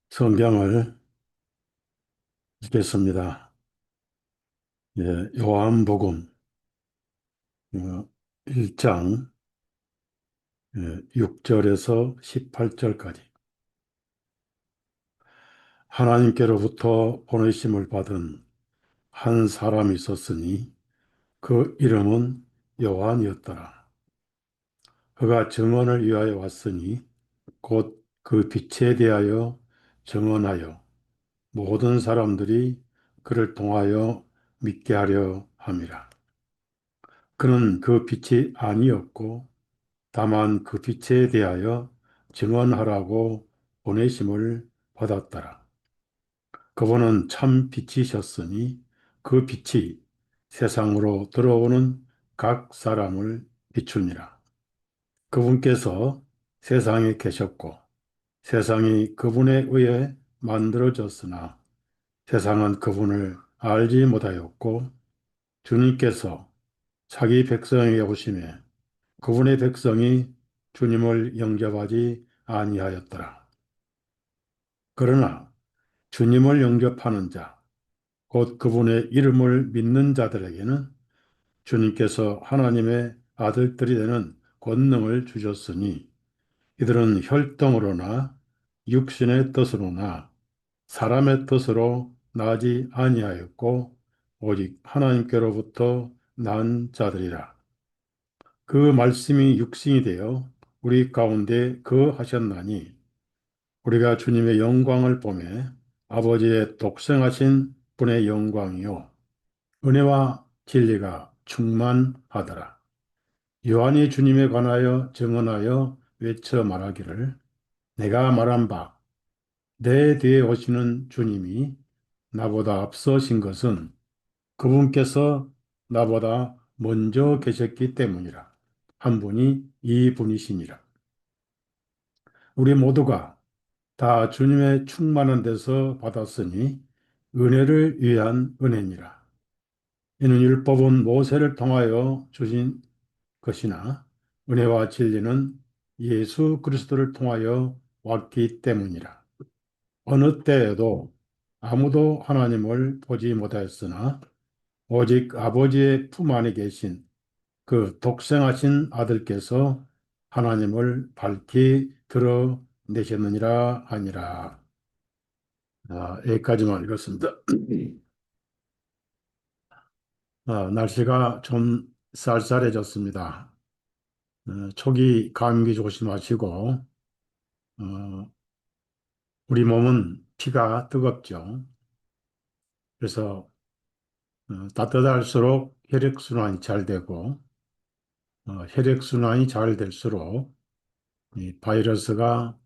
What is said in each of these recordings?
성경을 읽겠습니다. 예, 요한복음 1장 6절에서 18절까지. 하나님께로부터 보내심을 받은 한 사람이 있었으니 그 이름은 요한이었더라. 그가 증언을 위하여 왔으니 곧 그 빛에 대하여 증언하여 모든 사람들이 그를 통하여 믿게 하려 함이라. 그는 그 빛이 아니었고 다만 그 빛에 대하여 증언하라고 보내심을 받았더라. 그분은 참 빛이셨으니 그 빛이 세상으로 들어오는 각 사람을 비추니라. 그분께서 세상에 계셨고 세상이 그분에 의해 만들어졌으나 세상은 그분을 알지 못하였고 주님께서 자기 백성에게 오심에 그분의 백성이 주님을 영접하지 아니하였더라. 그러나 주님을 영접하는 자, 곧 그분의 이름을 믿는 자들에게는 주님께서 하나님의 아들들이 되는 권능을 주셨으니 이들은 혈통으로나 육신의 뜻으로나 사람의 뜻으로 나지 아니하였고 오직 하나님께로부터 난 자들이라. 그 말씀이 육신이 되어 우리 가운데 거하셨나니 우리가 주님의 영광을 보매 아버지의 독생하신 분의 영광이요 은혜와 진리가 충만하더라. 요한이 주님에 관하여 증언하여 외쳐 말하기를 내가 말한 바 내 뒤에 오시는 주님이 나보다 앞서신 것은 그분께서 나보다 먼저 계셨기 때문이라. 한 분이 이 분이시니라. 우리 모두가 다 주님의 충만한 데서 받았으니 은혜를 위한 은혜니라. 이는 율법은 모세를 통하여 주신 것이나 은혜와 진리는 예수 그리스도를 통하여 왔기 때문이라. 어느 때에도 아무도 하나님을 보지 못하였으나 오직 아버지의 품 안에 계신 그 독생하신 아들께서 하나님을 밝히 드러내셨느니라 하니라. 여기까지만 읽었습니다. 날씨가 좀 쌀쌀해졌습니다. 초기 감기 조심하시고, 어, 우리 몸은 피가 뜨겁죠. 그래서 따뜻할수록 혈액순환이 잘 되고, 혈액순환이 잘 될수록 이 바이러스가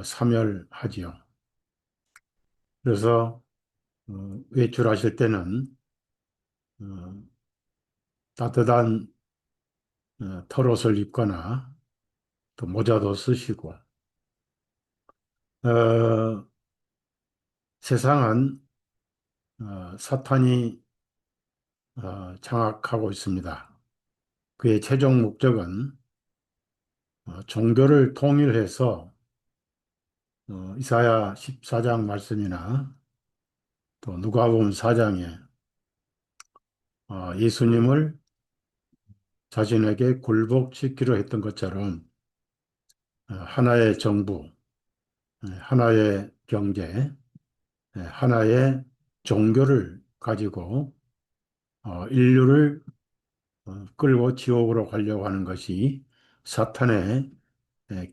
사멸하지요. 그래서 외출하실 때는 어, 따뜻한 털옷을 입거나 또 모자도 쓰시고 어, 세상은 사탄이 장악하고 있습니다. 그의 최종 목적은 종교를 통일해서 이사야 14장 말씀이나 또 누가복음 4장에 예수님을 자신에게 굴복시키려 했던 것처럼 하나의 정부, 하나의 경제, 하나의 종교를 가지고 인류를 끌고 지옥으로 가려고 하는 것이 사탄의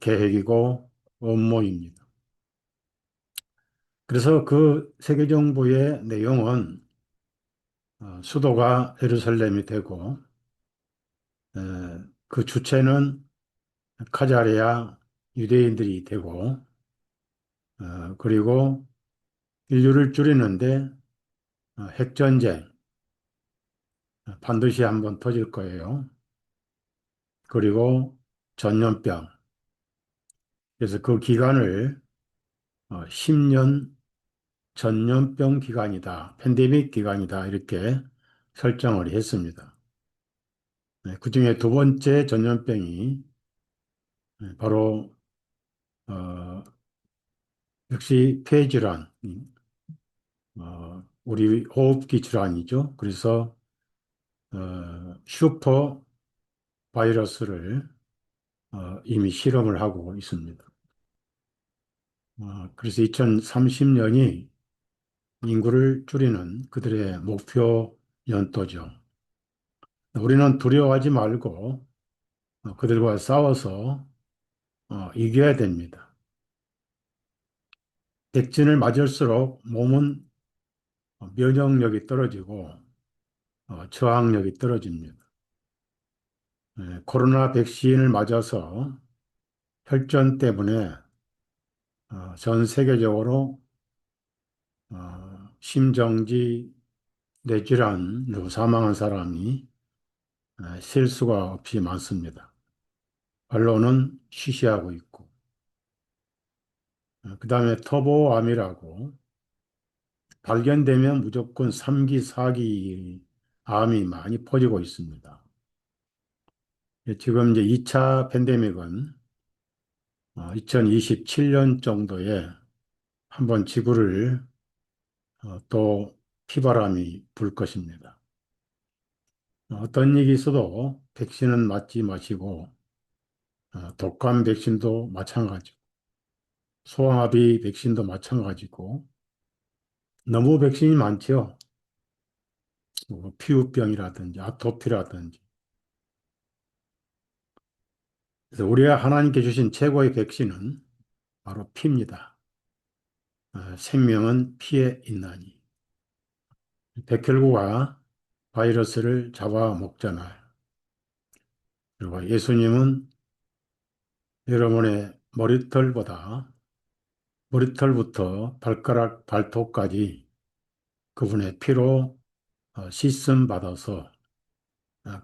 계획이고 음모입니다. 그래서 그 세계정부의 내용은 수도가 예루살렘이 되고 그 주체는 카자레아 유대인들이 되고 그리고 인류를 줄이는데 핵전쟁 반드시 한번 터질 거예요. 그리고 전염병. 그래서 그 기간을 10년 전염병 기간이다, 팬데믹 기간이다 이렇게 설정을 했습니다. 그중에 두 번째 전염병이 바로 어, 역시 폐질환, 우리 호흡기 질환이죠. 그래서 슈퍼 바이러스를 이미 실험을 하고 있습니다. 그래서 2030년이 인구를 줄이는 그들의 목표 연도죠. 우리는 두려워하지 말고 그들과 싸워서 이겨야 됩니다. 백신을 맞을수록 몸은 면역력이 떨어지고 저항력이 떨어집니다. 코로나 백신을 맞아서 혈전 때문에 전 세계적으로 심정지 뇌질환으로 사망한 사람이 셀 수가 없이 많습니다. 언론은 쉬쉬하고 있고, 그 다음에 터보암이라고 발견되면 무조건 3기, 4기 암이 많이 퍼지고 있습니다. 지금 이제 2차 팬데믹은 2027년 정도에 한번 지구를 또 피바람이 불 것입니다. 어떤 얘기 있어도 백신은 맞지 마시고 독감 백신도 마찬가지고 소아마비 백신도 마찬가지고 너무 백신이 많죠. 뭐 피부병이라든지 아토피라든지. 그래서 우리가 하나님께 주신 최고의 백신은 바로 피입니다. 생명은 피에 있나니. 백혈구가 바이러스를 잡아먹잖아요. 그리고 예수님은 여러분의 머리털부터 발가락 발톱까지 그분의 피로 씻음 받아서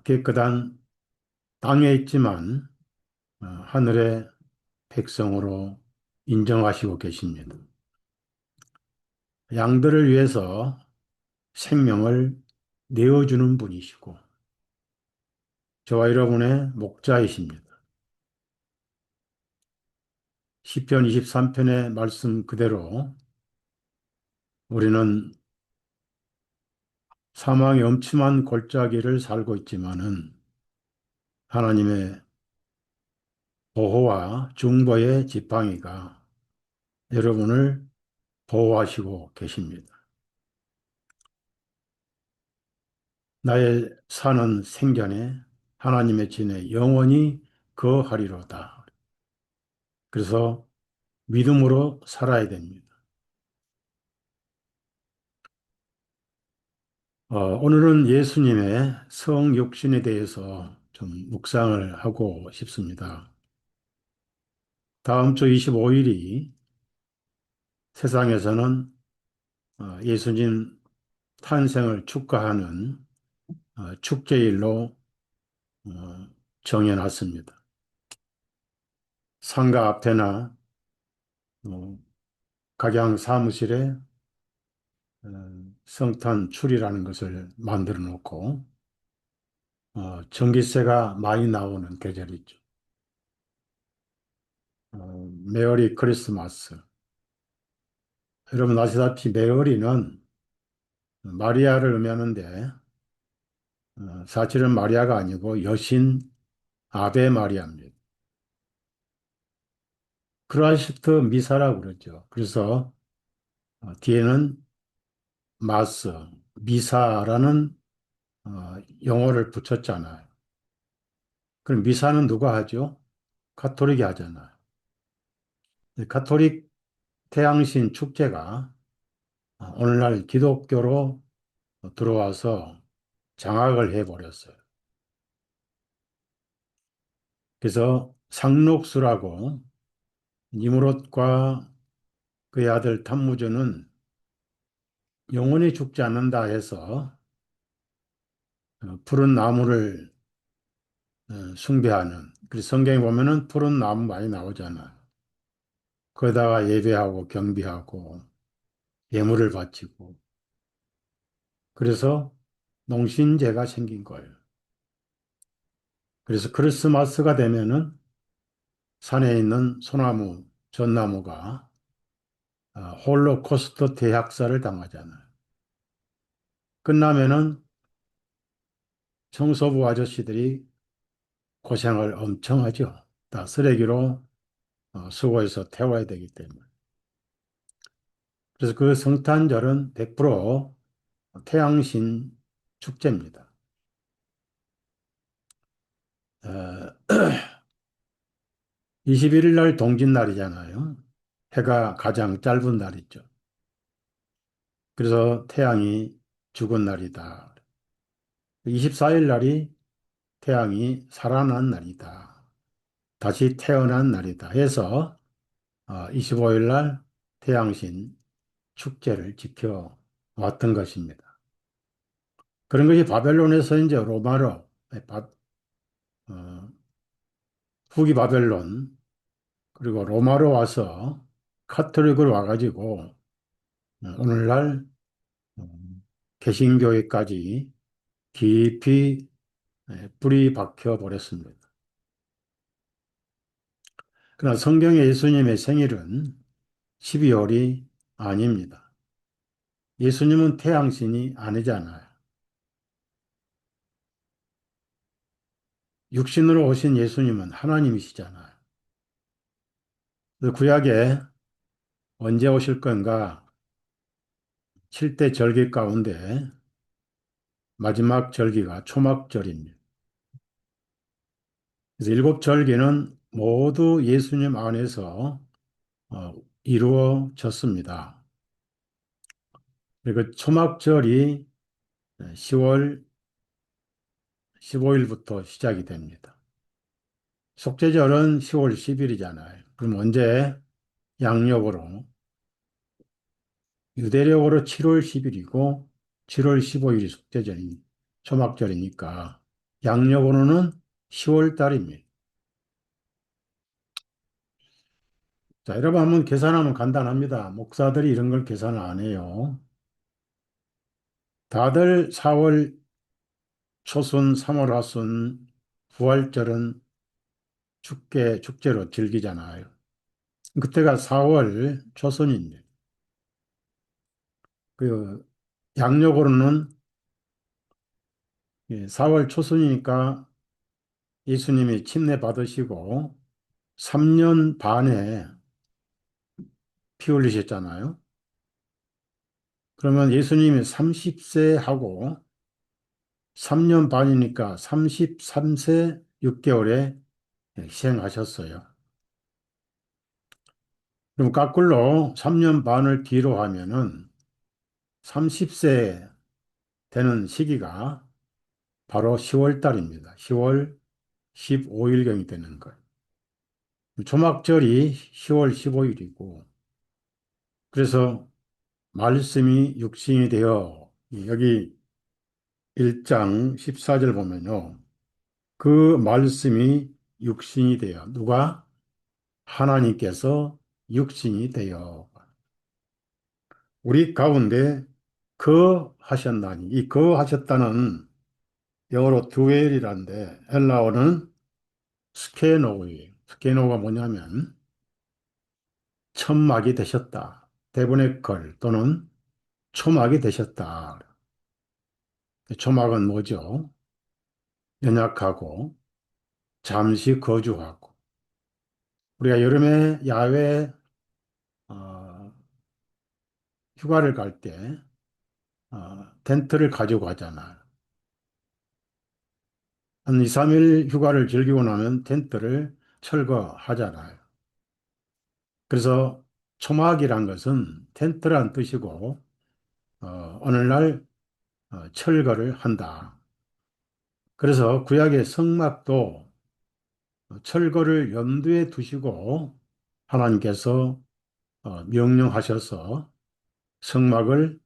깨끗한 땅에 있지만 하늘의 백성으로 인정하시고 계십니다. 양들을 위해서 생명을 내어주는 분이시고 저와 여러분의 목자이십니다. 시편 23편의 말씀 그대로 우리는 사망의 엄침한 골짜기를 살고 있지만은 하나님의 보호와 중보의 지팡이가 여러분을 보호하시고 계십니다. 나의 사는 생전에 하나님의 진에 영원히 거하리로다. 그래서 믿음으로 살아야 됩니다. 오늘은 예수님의 성육신에 대해서 좀 묵상을 하고 싶습니다. 다음 주 25일이 세상에서는 예수님 탄생을 축하하는 축제일로 어, 정해놨습니다. 상가 앞에나 어, 각양 사무실에 성탄 출이라는 것을 만들어 놓고 전기세가 많이 나오는 계절이죠. 메어리 크리스마스. 여러분 아시다시피 메어리는 마리아를 의미하는데 사실은 마리아가 아니고 여신 아베 마리아입니다. 크라이스트 미사라고 그러죠. 그래서 뒤에는 마스, 미사라는 영어를 붙였잖아요. 그럼 미사는 누가 하죠? 가톨릭이 하잖아요. 가톨릭 태양신 축제가 오늘날 기독교로 들어와서 장악을 해버렸어요. 그래서 상록수라고 니무롯과 그의 아들 탐무즈는 영원히 죽지 않는다 해서 푸른 나무를 숭배하는. 그래서 성경에 보면은 푸른 나무 많이 나오잖아요. 거기다가 예배하고 경비하고 예물을 바치고 그래서 농신제가 생긴 거예요. 그래서 크리스마스가 되면은 산에 있는 소나무, 전나무가 홀로코스트 대학살을 당하잖아요. 끝나면은 청소부 아저씨들이 고생을 엄청 하죠. 다 쓰레기로 수거해서 태워야 되기 때문에. 그래서 그 성탄절은 100% 태양신 축제입니다. 어, 21일 날 동짓날이잖아요. 해가 가장 짧은 날이죠. 그래서 태양이 죽은 날이다. 24일 날이 태양이 살아난 날이다. 다시 태어난 날이다. 해서 25일 날 태양신 축제를 지켜왔던 것입니다. 그런 것이 바벨론에서 이제 로마로, 어, 후기 바벨론, 그리고 로마로 와서 카톨릭으로 와가지고 오늘날 개신교회까지 깊이 뿌리 박혀 버렸습니다. 그러나 성경의 예수님의 생일은 12월이 아닙니다. 예수님은 태양신이 아니잖아요. 육신으로 오신 예수님은 하나님이시잖아요. 그래서 구약에 언제 오실 건가? 7대 절기 가운데 마지막 절기가 초막절입니다. 그래서 일곱 절기는 모두 예수님 안에서 이루어졌습니다. 그리고 초막절이 10월 15일부터 시작이 됩니다. 속죄절은 10월 10일이잖아요. 그럼 언제 양력으로 유대력으로 7월 10일이고 7월 15일이 속죄절이 초막절이니까 양력으로는 10월 달입니다. 자, 여러분 한번 계산하면 간단합니다. 목사들이 이런 걸 계산을 안 해요. 다들 4월 초순, 3월 하순, 부활절은 축제로 즐기잖아요. 그때가 4월 초순입니다. 그 양력으로는 4월 초순이니까 예수님이 침례 받으시고 3년 반에 피 흘리셨잖아요. 그러면 예수님이 30세 하고 3년 반이니까 33세 6개월에 희생하셨어요. 그럼 거꾸로 3년 반을 뒤로 하면은 30세 되는 시기가 바로 10월 달입니다. 10월 15일경이 되는 거예요. 초막절이 10월 15일이고, 그래서 말씀이 육신이 되어, 여기 1장 14절 보면요. 그 말씀이 육신이 되어, 누가? 하나님께서 육신이 되어, 우리 가운데 거하셨나니, 이 거하셨다는 영어로 드웰이란데, 헬라어는 스케노예요. 스케노가 뭐냐면, 천막이 되셨다. 대본의 걸 또는 초막이 되셨다. 초막은 뭐죠? 연약하고 잠시 거주하고 우리가 여름에 야외 어, 휴가를 갈 때 텐트를 가지고 가잖아요. 한 2, 3일 휴가를 즐기고 나면 텐트를 철거하잖아요. 그래서 초막이란 것은 텐트란 뜻이고 오늘날 철거를 한다. 그래서 구약의 성막도 철거를 염두에 두시고 하나님께서 명령하셔서 성막을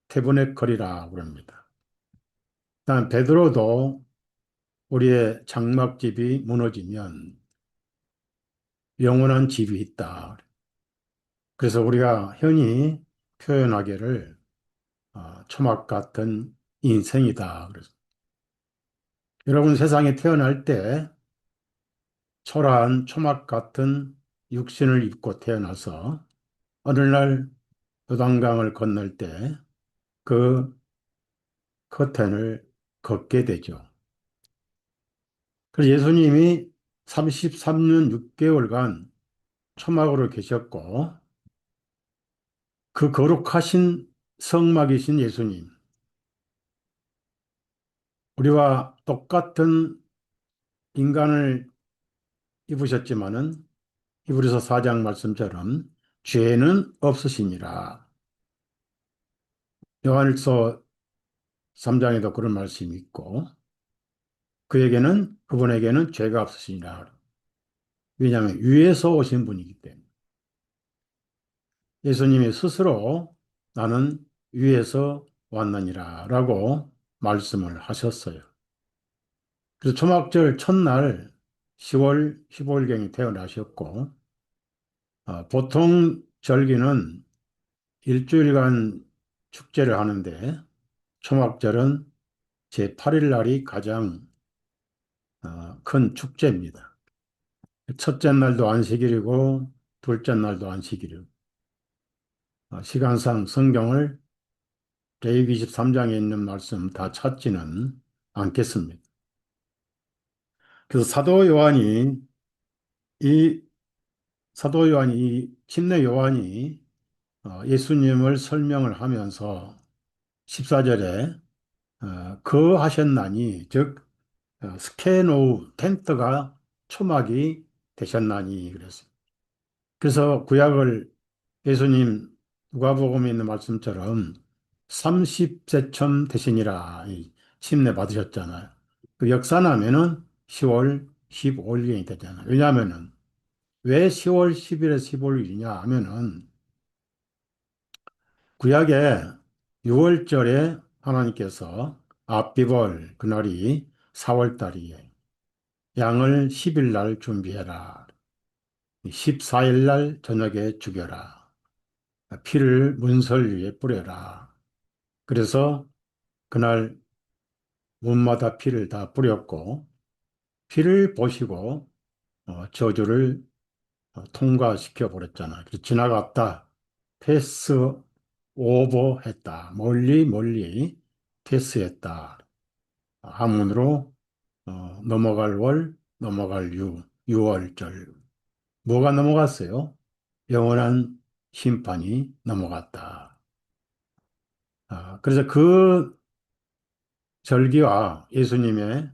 태보네컬이라 그럽니다. 다음 베드로도 우리의 장막집이 무너지면 영원한 집이 있다. 그래서 우리가 흔히 표현하기를 초막 같은 인생이다. 그래서 여러분 세상에 태어날 때 초라한 초막 같은 육신을 입고 태어나서 어느 날 요단강을 건널 때 그 커튼을 걷게 되죠. 그래서 예수님이 33년 6개월간 초막으로 계셨고 그 거룩하신 성막이신 예수님, 우리와 똑같은 인간을 입으셨지만은 히브리서 4장 말씀처럼 죄는 없으시니라. 요한일서 3장에도 그런 말씀이 있고 그분에게는 죄가 없으시니라. 왜냐하면 위에서 오신 분이기 때문에. 예수님이 스스로 나는 위에서 왔느니라 라고 말씀을 하셨어요. 그래서 초막절 첫날 10월 15일경에 태어나셨고 보통 절기는 일주일간 축제를 하는데 초막절은 제8일 날이 가장 큰 축제입니다. 첫째 날도 안식일이고 둘째 날도 안식일이고 시간상 성경을 레위기 23장에 있는 말씀 다 찾지는 않겠습니다. 그래서 이 사도 요한이 이 침례 요한이 예수님을 설명을 하면서 14절에 거하셨나니 즉 스케노우 텐트가 초막이 되셨나니 그랬어요. 그래서 구약을 예수님 누가복음에 있는 말씀처럼 30세쯤 되시니라 침례 받으셨잖아요. 그 역사나면은 10월 15일경이 되잖아요. 왜냐하면은 왜 10월 10일에 15일이냐 하면은 구약에 6월절에 하나님께서 앞비벌 그날이 4월 달이에요. 양을 10일 날 준비해라. 14일 날 저녁에 죽여라. 피를 문설 위에 뿌려라. 그래서 그날 문마다 피를 다 뿌렸고 피를 보시고 저주를 통과시켜 버렸잖아. 그래서 지나갔다. 패스 오버했다. 멀리 멀리 패스했다. 한문으로 넘어갈 월, 넘어갈 유월절. 뭐가 넘어갔어요? 영원한 심판이 넘어갔다. 그래서 그 절기와 예수님의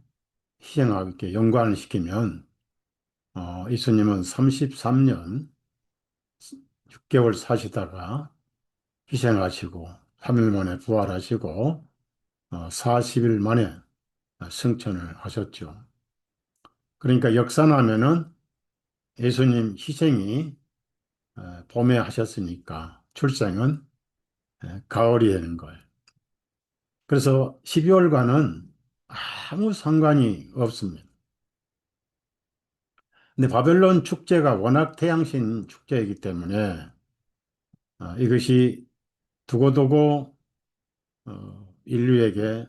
희생하고 이렇게 연관을 시키면 예수님은 33년 6개월 사시다가 희생하시고 3일 만에 부활하시고 40일 만에 승천을 하셨죠. 그러니까 역사나면은 예수님 희생이 봄에 하셨으니까 출생은 가을이 되는 거예요. 그래서 12월과는 아무 상관이 없습니다. 근데 바벨론 축제가 워낙 태양신 축제이기 때문에 이것이 두고두고 인류에게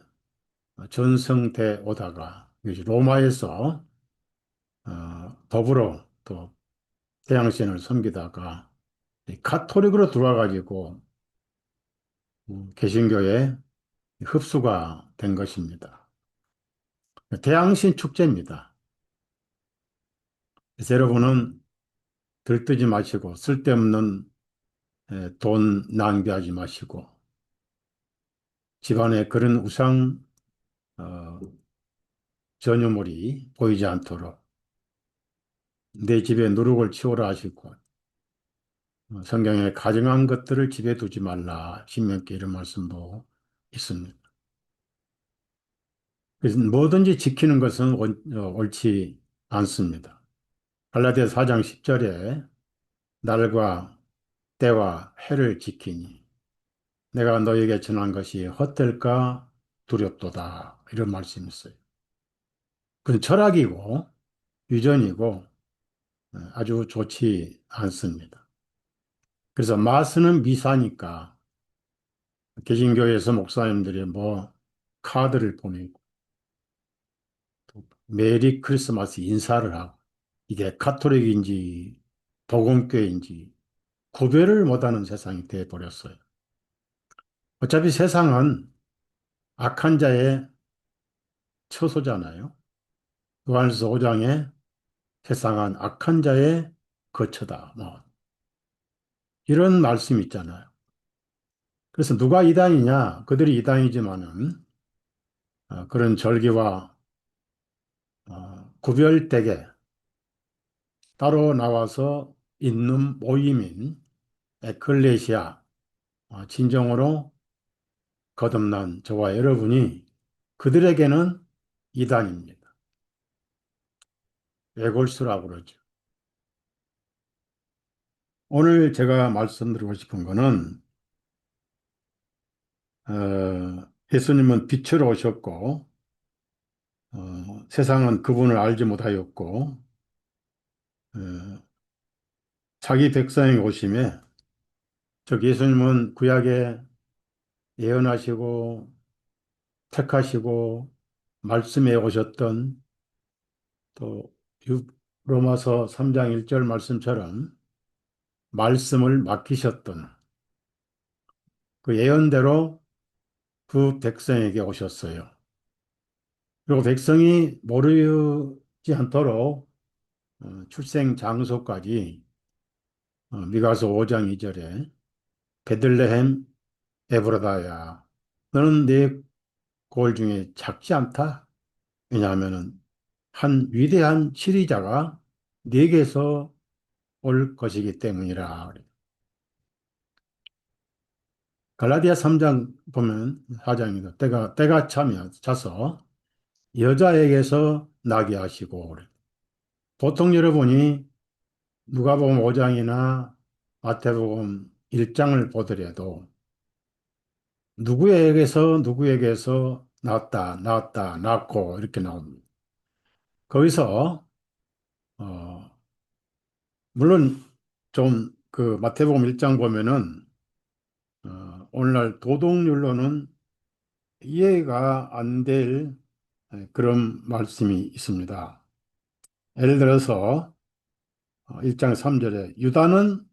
전승돼 오다가 이것이 로마에서 더불어 또 태양신을 섬기다가 이 가톨릭으로 들어와가지고 개신교에 흡수가 된 것입니다. 태양신 축제입니다. 그래서 여러분은 들뜨지 마시고 쓸데없는 돈 낭비하지 마시고 집안에 그런 우상 어, 전유물이 보이지 않도록 내 집에 누룩을 치우라 하시고 성경에 가증한 것들을 집에 두지 말라 신명기 이런 말씀도 있습니다. 그래서 뭐든지 지키는 것은 옳지 않습니다. 갈라디아 4장 10절에 날과 때와 해를 지키니 내가 너에게 전한 것이 헛될까 두렵도다 이런 말씀이 있어요. 그건 철학이고 유전이고 아주 좋지 않습니다. 그래서 마스는 미사니까 개신교에서 목사님들이 뭐 카드를 보내고 또 메리 크리스마스 인사를 하고 이게 카톨릭인지 복음교인지 구별을 못하는 세상이 되어버렸어요. 어차피 세상은 악한 자의 처소잖아요. 요한일서 5장에 세상은 악한 자의 거처다. 뭐 이런 말씀이 있잖아요. 그래서 누가 이단이냐? 그들이 이단이지만은 그런 절기와 구별되게 따로 나와서 있는 모임인 에클레시아, 진정으로 거듭난 저와 여러분이 그들에게는 이단입니다. 외골수라고 그러죠. 오늘 제가 말씀드리고 싶은 거는 예수님은 빛으로 오셨고 세상은 그분을 알지 못하였고 어, 자기 백성에게 오심에 즉 예수님은 구약에 예언하시고 택하시고 말씀해 오셨던 또 로마서 3장 1절 말씀처럼 말씀을 맡기셨던 그 예언대로 그 백성에게 오셨어요. 그리고 백성이 모르지 않도록 출생 장소까지 미가서 5장 2절에 베들레헴 에브라다야 너는 네 골 중에 작지 않다. 왜냐하면은 한 위대한 치리자가 네게서 올 것이기 때문이라. 그래요. 갈라디아 3장 보면 4장입니다. 때가 차서 여자에게서 나게 하시고 그래요. 보통 여러분이 누가복음 5장이나 마태복음 1장을 보더라도 누구에게서 낳았고 이렇게 나옵니다. 거기서 어, 물론 좀 그 마태복음 1장 보면은 오늘날 도덕률로는 이해가 안 될 그런 말씀이 있습니다. 예를 들어서 1장 3절에 유다는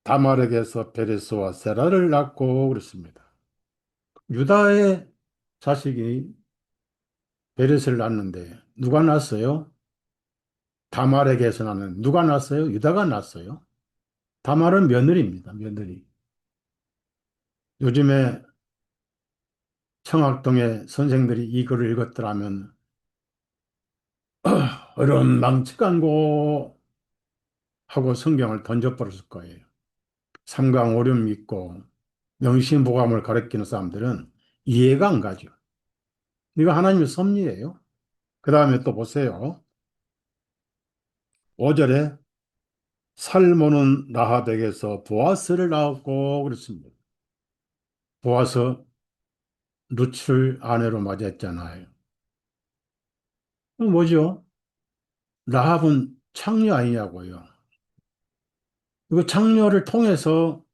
다말에게서 베레스와 세라를 낳고 그랬습니다. 유다의 자식이 베레스를 낳는데 누가 낳았어요? 다말에게서 낳는 누가 낳았어요? 유다가 낳았어요. 다말은 며느리입니다. 며느리. 요즘에 청학동의 선생들이 이 글을 읽었더라면 어름망측한고 하고 성경을 던져버렸을 거예요. 삼강오륜 믿고 명심보감을 가리키는 사람들은 이해가 안 가죠. 이거 하나님의 섭리예요. 그 다음에 또 보세요. 5절에 살모는 라합에게서 보아스를 낳았고 그랬습니다. 보아스 루츠를 아내로 맞이했잖아요. 그럼 뭐죠? 라합은 창녀 아니냐고요. 이거 창녀를 통해서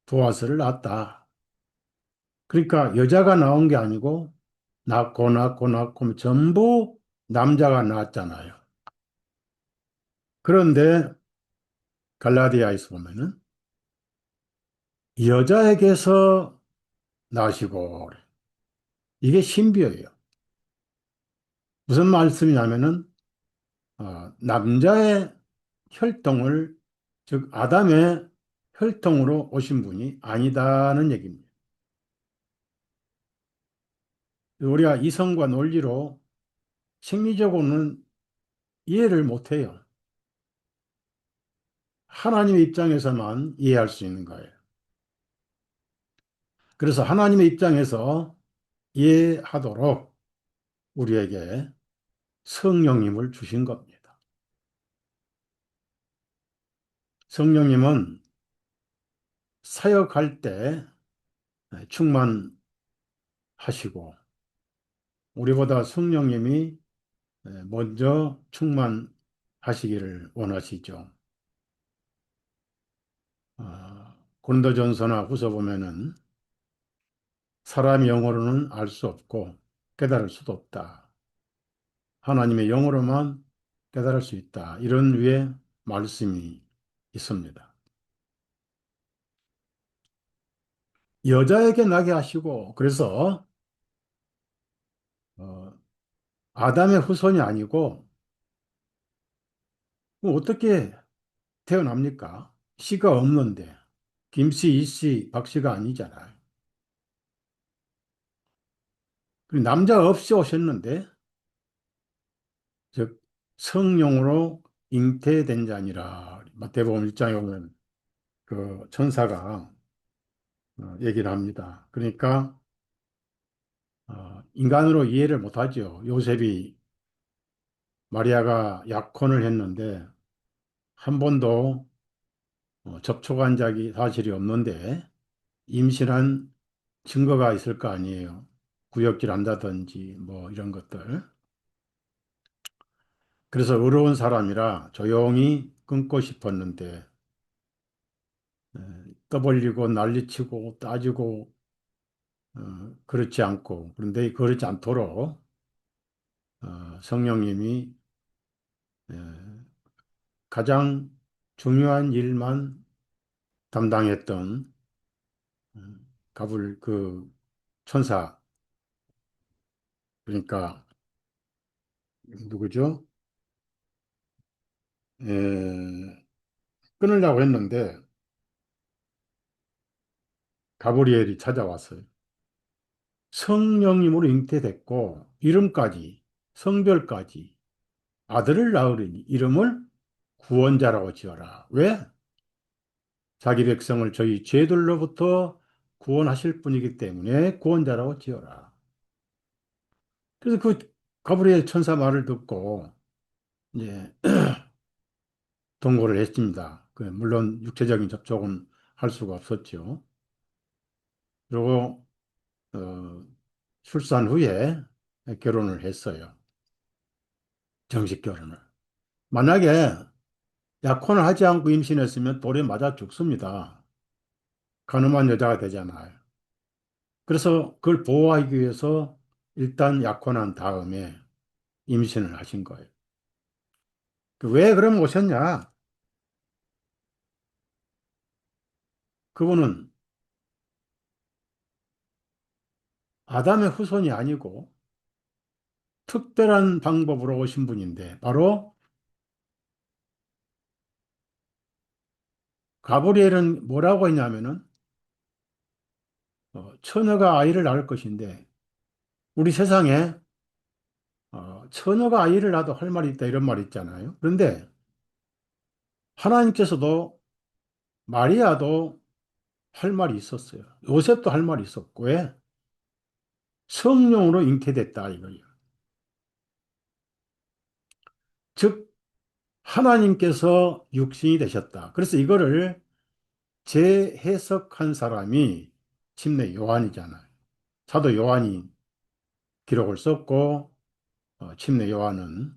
보아스를 낳았다. 그러니까 여자가 나온 게 아니고 낳고 하면 전부 남자가 낳았잖아요. 그런데 갈라디아에서 보면은 여자에게서 나시고 그래. 이게 신비예요. 무슨 말씀이냐면은 남자의 혈통을 즉 아담의 혈통으로 오신 분이 아니다는 얘기입니다. 우리가 이성과 논리로 심리적으로는 이해를 못해요. 하나님의 입장에서만 이해할 수 있는 거예요. 그래서 하나님의 입장에서 이해하도록 우리에게 성령님을 주신 겁니다. 성령님은 사역할 때 충만하시고 우리보다 성령님이 먼저 충만하시기를 원하시죠. 고린도전서나 후서 보면은 사람의 영어로는 알 수 없고 깨달을 수도 없다. 하나님의 영어로만 깨달을 수 있다. 이런 위에 말씀이 있습니다. 여자에게 나게 하시고, 그래서, 어, 아담의 후손이 아니고, 뭐 어떻게 태어납니까? 씨가 없는데. 김씨, 이씨, 박씨가 아니잖아요. 그리고 남자 없이 오셨는데, 즉, 성령으로 잉태된 자니라. 마태복음 1장에 보면 그 천사가 얘기를 합니다. 그러니까, 인간으로 이해를 못하죠. 요셉이 마리아가 약혼을 했는데, 한 번도 접촉한 적이 사실이 없는데, 임신한 증거가 있을 거 아니에요. 구역질 한다든지, 뭐, 이런 것들. 그래서 의로운 사람이라 조용히 끊고 싶었는데, 떠벌리고 난리치고 따지고, 그렇지 않고, 그런데 그렇지 않도록, 성령님이 에, 가장 중요한 일만 담당했던 가불 그 천사, 그러니까 누구죠? 끊으려고 했는데 가브리엘이 찾아왔어요. 성령님으로 잉태됐고 이름까지 성별까지 아들을 낳으리니 이름을 구원자라고 지어라. 왜? 자기 백성을 저희 죄들로부터 구원하실 분이기 때문에 구원자라고 지어라. 그래서 그 가브리엘 천사 말을 듣고 이제 동거를 했습니다. 물론 육체적인 접촉은 할 수가 없었죠. 그리고 어, 출산 후에 결혼을 했어요. 정식 결혼을. 만약에 약혼을 하지 않고 임신했으면 돌에 맞아 죽습니다. 가늠한 여자가 되잖아요. 그래서 그걸 보호하기 위해서 일단 약혼한 다음에 임신을 하신 거예요. 왜 그럼 오셨냐? 그분은 아담의 후손이 아니고 특별한 방법으로 오신 분인데 바로 가브리엘은 뭐라고 했냐면은 처녀가 아이를 낳을 것인데 우리 세상에 처녀가 아이를 낳아도 할 말이 있다 이런 말 있잖아요. 그런데 하나님께서도 마리아도 할 말이 있었어요. 요셉도 할 말이 있었고 왜? 성령으로 잉태됐다 이거예요. 즉 하나님께서 육신이 되셨다. 그래서 이거를 재해석한 사람이 침례 요한이잖아요. 사도 요한이 기록을 썼고 침례 요한은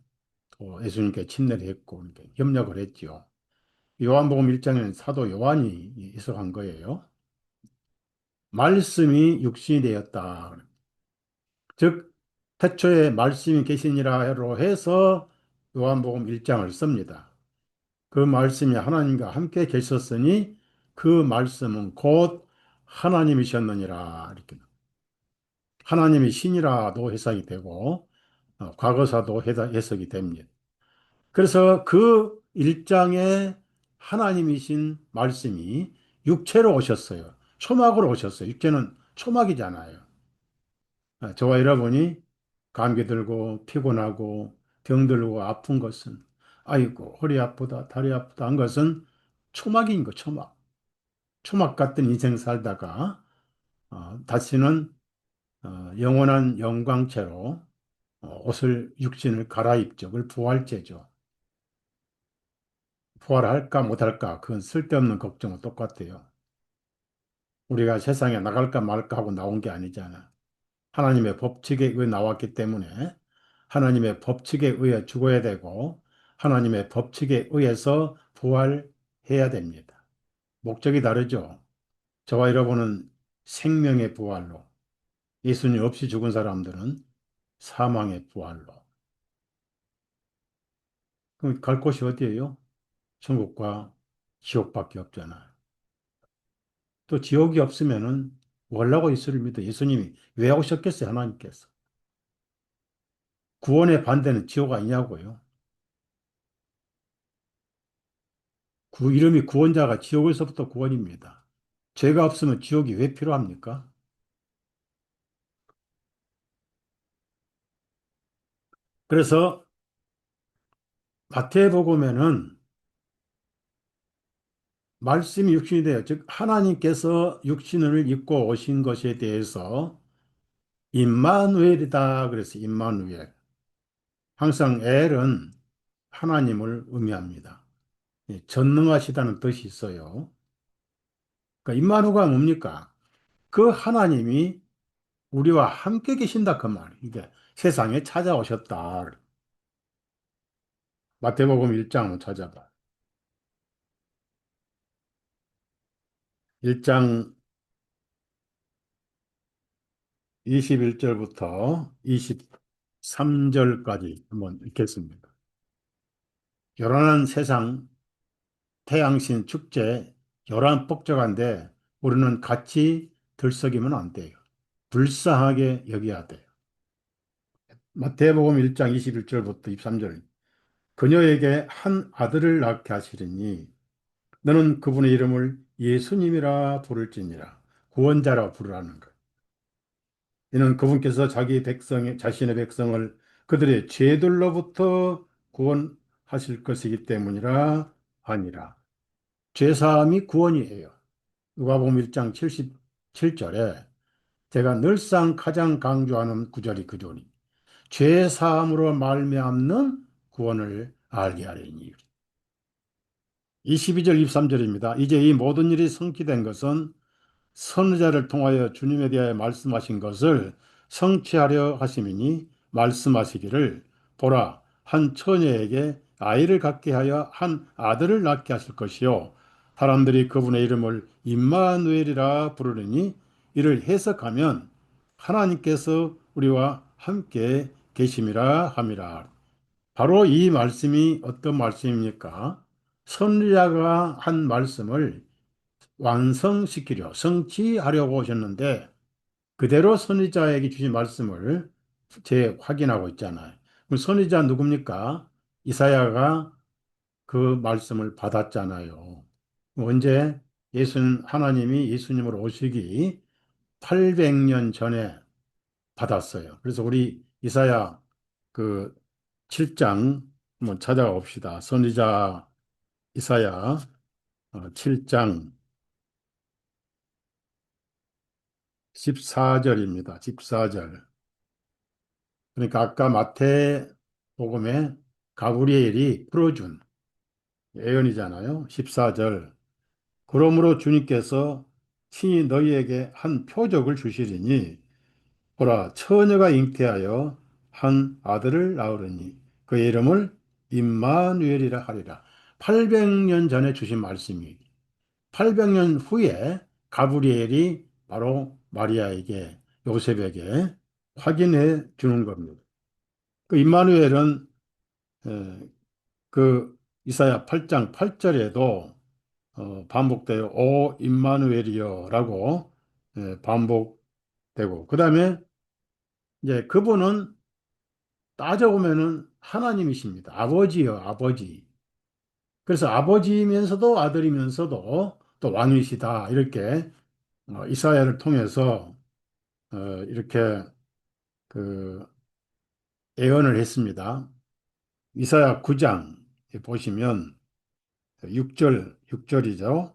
또 예수님께 침례를 했고 이렇게 협력을 했지요. 요한복음 1장에는 사도 요한이 해석한 거예요. 말씀이 육신이 되었다. 즉 태초에 말씀이 계시니라로 해서 요한복음 1장을 씁니다. 그 말씀이 하나님과 함께 계셨으니 그 말씀은 곧 하나님이셨느니라. 이렇게 하나님이 신이라도 해석이 되고 과거사도 해석이 됩니다. 그래서 그 1장에 하나님이신 말씀이 육체로 오셨어요. 초막으로 오셨어요. 육체는 초막이잖아요. 저와 여러분이 감기 들고 피곤하고 병 들고 아픈 것은 아이고 허리 아프다 다리 아프다 한 것은 초막인 거 초막. 초막 같은 인생 살다가 다시는 영원한 영광체로 옷을 육신을 갈아입죠. 그걸 부활체죠. 부활할까 못할까 그건 쓸데없는 걱정은 똑같아요. 우리가 세상에 나갈까 말까 하고 나온 게 아니잖아. 하나님의 법칙에 의해 나왔기 때문에 하나님의 법칙에 의해 죽어야 되고 하나님의 법칙에 의해서 부활해야 됩니다. 목적이 다르죠. 저와 여러분은 생명의 부활로, 예수님 없이 죽은 사람들은 사망의 부활로. 그럼 갈 곳이 어디예요? 천국과 지옥밖에 없잖아요. 또 지옥이 없으면은 뭐라고 예수를 믿어? 예수님이 왜 오셨겠어요? 하나님께서. 구원의 반대는 지옥 아니냐고요. 이름이 구원자가 지옥에서부터 구원입니다. 죄가 없으면 지옥이 왜 필요합니까? 그래서 마태복음에는 말씀이 육신이 되어, 즉 하나님께서 육신을 입고 오신 것에 대해서 임마누엘이다 그래서 임마누엘. 항상 엘은 하나님을 의미합니다. 예, 전능하시다는 뜻이 있어요. 그러니까 임마누가 뭡니까? 그 하나님이 우리와 함께 계신다 그 말이에요. 이게 세상에 찾아오셨다. 마태복음 1장 한번 찾아봐. 1장 21절부터 23절까지 한번 읽겠습니다. 요란한 세상, 태양신 축제, 요란 폭적한데 우리는 같이 들썩이면 안 돼요. 불쌍하게 여겨야 돼요. 마태복음 1장 21절부터 23절. 그녀에게 한 아들을 낳게 하시리니 너는 그분의 이름을 예수님이라 부를지니라. 구원자라 부르라는 것. 이는 그분께서 자신의 백성을 그들의 죄들로부터 구원하실 것이기 때문이라 하니라. 죄사함이 구원이에요. 누가복음 1장 77절에 제가 늘상 가장 강조하는 구절이 그절이 죄사함으로 말미암는 구원을 알게 하리니. 22절 23절입니다. 이제 이 모든 일이 성취된 것은 선지자를 통하여 주님에 대하여 말씀하신 것을 성취하려 하심이니 말씀하시기를 보라 한 처녀에게 아이를 갖게 하여 한 아들을 낳게 하실 것이요 사람들이 그분의 이름을 임마누엘이라 부르니 이를 해석하면 하나님께서 우리와 함께 계심이라 함이라. 바로 이 말씀이 어떤 말씀입니까? 선지자가 한 말씀을 완성시키려 성취하려고 오셨는데 그대로 선지자에게 주신 말씀을 확인하고 있잖아요. 그럼 선지자 누굽니까? 이사야가 그 말씀을 받았잖아요. 언제 하나님이 예수님으로 오시기 800년 전에 받았어요. 그래서 우리 이사야 그 7장 한번 찾아가 봅시다. 선지자 이사야 7장 14절입니다. 14절. 그러니까 아까 마태복음에 가브리엘이 풀어준 예언이잖아요. 14절. 그러므로 주님께서 친히 너희에게 한 표적을 주시리니 보라 처녀가 잉태하여 한 아들을 낳으리니 그의 이름을 임마누엘이라 하리라. 800년 전에 주신 말씀이 800년 후에 가브리엘이 바로 마리아에게 요셉에게 확인해 주는 겁니다. 그 임마누엘은 그 이사야 8장 8절에도 반복돼요. 오 임마누엘이여라고 반복되고 그다음에 이제 그분은 따져보면은 하나님이십니다. 아버지요, 아버지. 그래서 아버지면서도 아들이면서도 또 왕이시다. 이렇게 이사야를 통해서 이렇게 그 예언을 했습니다. 이사야 9장 보시면 6절이죠.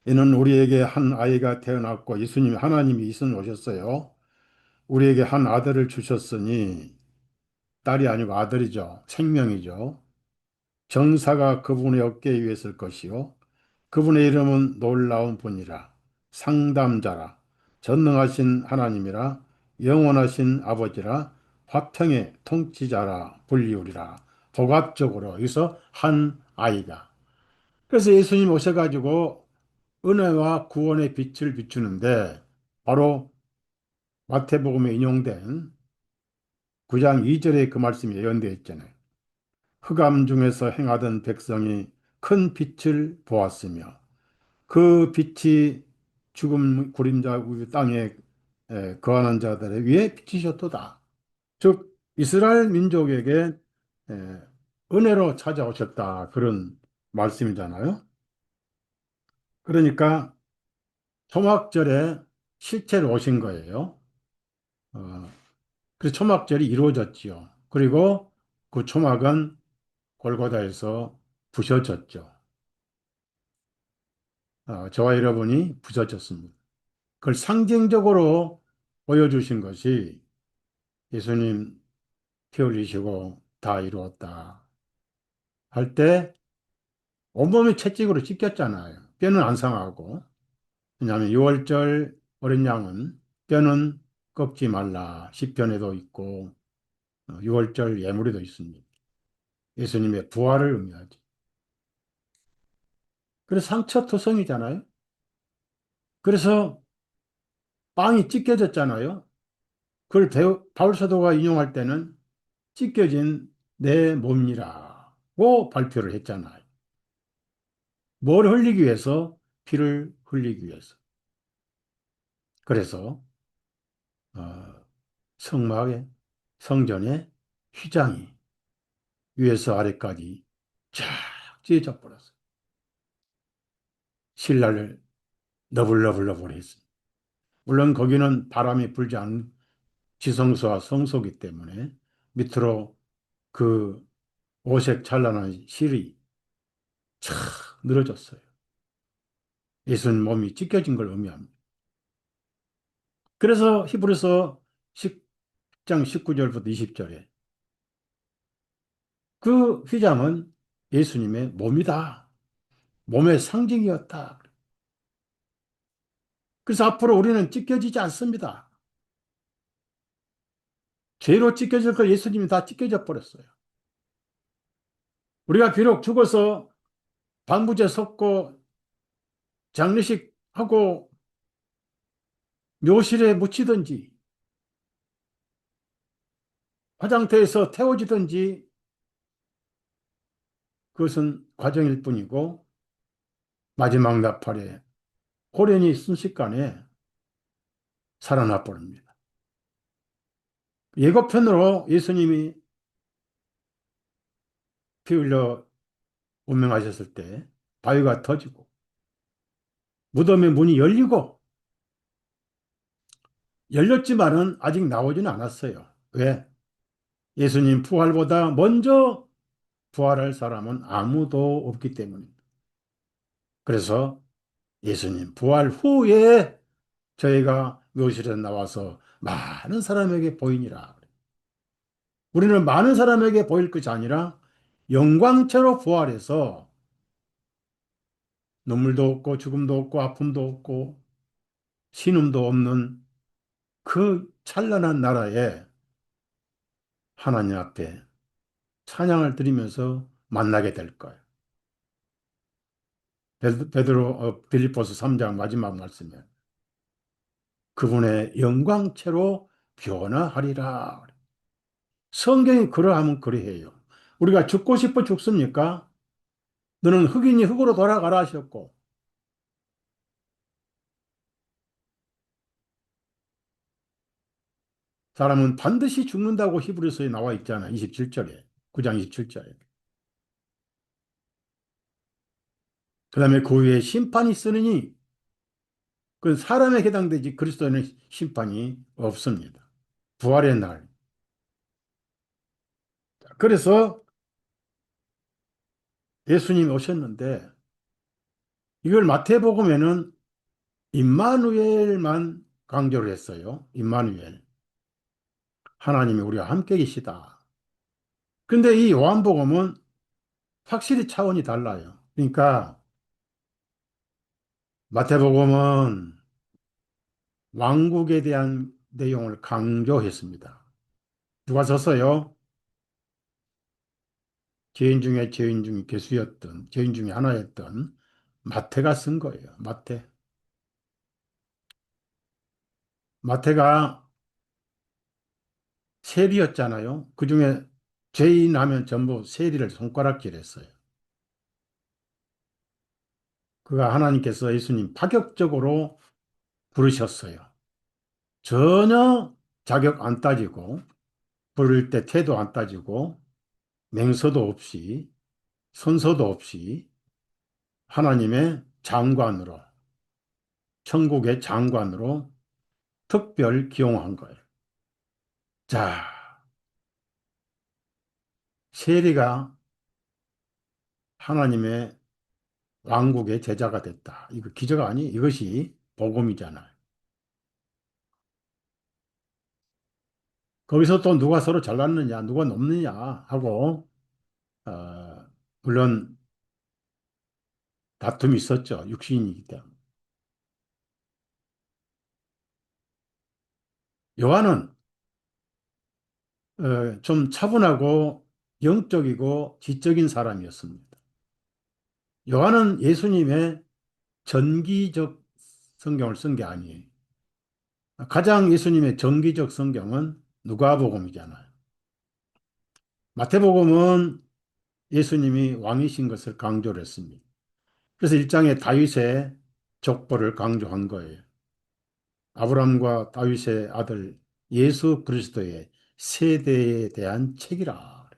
이는 우리에게 한 아이가 태어났고 예수님 하나님이 이선 오셨어요. 우리에게 한 아들을 주셨으니 딸이 아니고 아들이죠. 생명이죠. 전사가 그분의 어깨 위에 있을 것이요. 그분의 이름은 놀라운 분이라. 상담자라. 전능하신 하나님이라. 영원하신 아버지라. 화평의 통치자라 불리우리라. 복합적으로 여기서 한 아이가. 그래서 예수님 오셔가지고 은혜와 구원의 빛을 비추는데 바로 마태복음에 인용된 9장 2절에 그 말씀이 예언되어 있잖아요. 흑암 중에서 행하던 백성이 큰 빛을 보았으며 그 빛이 죽음 그림자 그 땅에 거하는 자들의 위에 비치셨도다. 즉 이스라엘 민족에게 에, 은혜로 찾아오셨다. 그런 말씀이잖아요. 그러니까 초막절에 실제로 오신 거예요. 어, 그래서 초막절이 이루어졌지요. 그리고 그 초막은 골고다에서 부셔졌죠. 저와 여러분이 부서졌습니다. 그걸 상징적으로 보여주신 것이 예수님 피 흘리시고 다 이루었다 할 때 온몸이 채찍으로 찢겼잖아요. 뼈는 안 상하고. 왜냐하면 6월절 어린 양은 뼈는 꺾지 말라. 시편에도 있고 6월절 예물에도 있습니다. 예수님의 부활을 의미하죠. 그래서 상처투성이잖아요. 그래서 빵이 찢겨졌잖아요. 그걸 바울 사도가 인용할 때는 찢겨진 내 몸이라고 발표를 했잖아요. 뭘 흘리기 위해서? 피를 흘리기 위해서. 그래서 어, 성막에 성전에 휘장이 위에서 아래까지 쫙 찢어져 버렸어요. 신라를 너블너블너블 했습니다. 물론 거기는 바람이 불지 않은 지성소와 성소기 때문에 밑으로 그 오색 찬란한 실이 촥 늘어졌어요. 예수님 몸이 찢겨진 걸 의미합니다. 그래서 히브리서 10장 19절부터 20절에 그 휘장은 예수님의 몸이다. 몸의 상징이었다. 그래서 앞으로 우리는 찢겨지지 않습니다. 죄로 찢겨질 걸 예수님이 다 찢겨져 버렸어요. 우리가 비록 죽어서 방부제 섰고 장례식 하고 묘실에 묻히든지 화장터에서 태워지든지 그것은 과정일 뿐이고 마지막 나팔에 호련히 순식간에 살아나 버립니다. 예고편으로 예수님이 피 흘려 운명하셨을 때 바위가 터지고 무덤의 문이 열리고 열렸지만은 아직 나오지는 않았어요. 왜? 예수님 부활보다 먼저 부활할 사람은 아무도 없기 때문입니다. 그래서 예수님 부활 후에 저희가 묘실에 나와서 많은 사람에게 보이니라. 우리는 많은 사람에게 보일 것이 아니라 영광체로 부활해서 눈물도 없고 죽음도 없고 아픔도 없고 신음도 없는 그 찬란한 나라에 하나님 앞에 찬양을 드리면서 만나게 될 거예요. 베드로 빌립보서 3장 마지막 말씀에 그분의 영광체로 변화하리라. 성경이 그러하면 그리해요. 우리가 죽고 싶어 죽습니까? 너는 흑인이 흑으로 돌아가라 하셨고 사람은 반드시 죽는다고 히브리서에 나와 있잖아. 27절에. 9장 27절에. 그 다음에 그 위에 심판이 있으니 그건 사람에 해당되지 그리스도에는 심판이 없습니다. 부활의 날. 그래서 예수님이 오셨는데 이걸 마태복음에는 임마누엘만 강조를 했어요. 임마누엘. 하나님이 우리와 함께 계시다. 근데 이 요한복음은 확실히 차원이 달라요. 그러니까 마태복음은 왕국에 대한 내용을 강조했습니다. 누가 썼어요? 죄인 중에 죄인 중에 괴수였던 죄인 중에 하나였던 마태가 쓴 거예요. 마태. 마태가 세리였잖아요. 그중에 죄인 하면 전부 세리를 손가락질했어요. 그가 하나님께서 예수님 파격적으로 부르셨어요. 전혀 자격 안 따지고, 부를 때 태도 안 따지고, 맹서도 없이, 선서도 없이 하나님의 장관으로, 천국의 장관으로 특별 기용한 거예요. 자, 세리가 하나님의 왕국의 제자가 됐다. 이거 기적 아니? 이것이 복음이잖아요. 거기서 또 누가 서로 잘났느냐, 누가 높느냐 하고, 물론 다툼이 있었죠. 육신이기 때문에. 요한은 좀 차분하고 영적이고 지적인 사람이었습니다. 요한은 예수님의 전기적 성경을 쓴 게 아니에요. 가장 예수님의 정기적 성경은 누가복음이잖아요. 마태복음은 예수님이 왕이신 것을 강조를 했습니다. 그래서 1장에 다윗의 족보를 강조한 거예요. 아브라함과 다윗의 아들 예수 그리스도의 세대에 대한 책이라.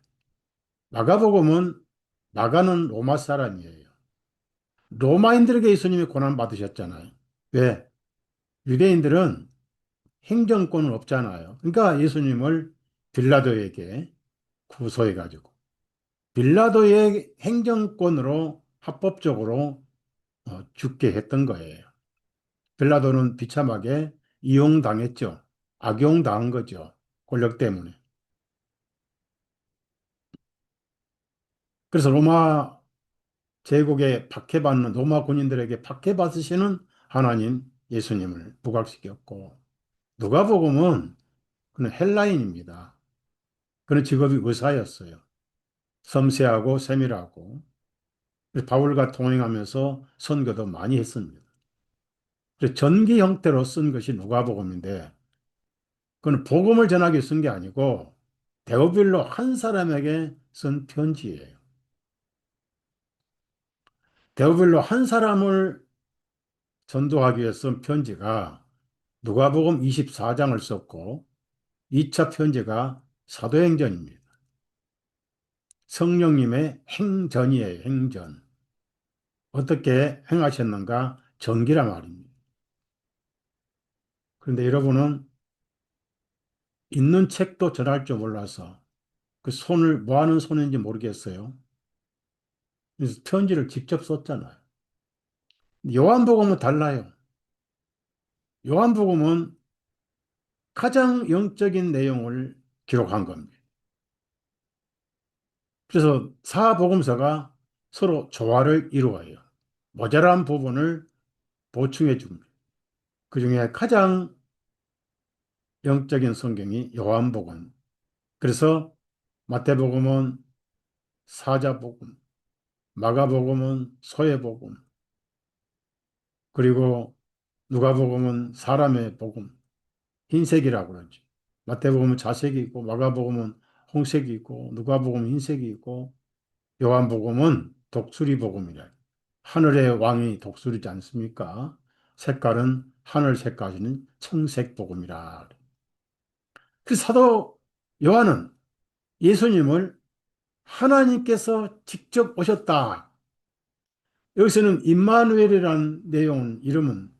마가복음은 마가는 로마 사람이에요. 로마인들에게 예수님이 고난 받으셨잖아요. 왜? 유대인들은 행정권은 없잖아요. 그러니까 예수님을 빌라도에게 구소해가지고 빌라도의 행정권으로 합법적으로 죽게 했던 거예요. 빌라도는 비참하게 이용당했죠. 악용당한 거죠. 권력 때문에. 그래서 로마 제국에 박해받는 로마 군인들에게 박해받으시는 하나님 예수님을 부각시켰고 누가복음은 그는 헬라인입니다. 그는 직업이 의사였어요. 섬세하고 세밀하고 그래서 바울과 동행하면서 선교도 많이 했습니다. 그래서 전기 형태로 쓴 것이 누가복음인데 그건 복음을 전하기 쓴 게 아니고 데오빌로 한 사람에게 쓴 편지예요. 데오빌로 한 사람을 전도하기 위해 쓴 편지가 누가복음 24장을 썼고 2차 편지가 사도행전입니다. 성령님의 행전이에요, 행전. 어떻게 행하셨는가? 전기라 말입니다. 그런데 여러분은 있는 책도 전할 줄 몰라서 그 손을 뭐 하는 손인지 모르겠어요. 그래서 편지를 직접 썼잖아요. 요한복음은 달라요. 요한복음은 가장 영적인 내용을 기록한 겁니다. 그래서 사복음서가 서로 조화를 이루어요. 모자란 부분을 보충해 줍니다. 그 중에 가장 영적인 성경이 요한복음. 그래서 마태복음은 사자복음, 마가복음은 소회복음, 그리고 누가복음은 사람의 복음, 흰색이라고 그러죠. 마태복음은 자색이 있고, 마가복음은 홍색이 있고, 누가복음은 흰색이 있고, 요한복음은 독수리 복음이래. 하늘의 왕이 독수리지 않습니까? 색깔은 하늘 색깔인 청색 복음이라. 그 사도 요한은 예수님을 하나님께서 직접 오셨다. 여기서는 임마누엘이라는 내용, 이름은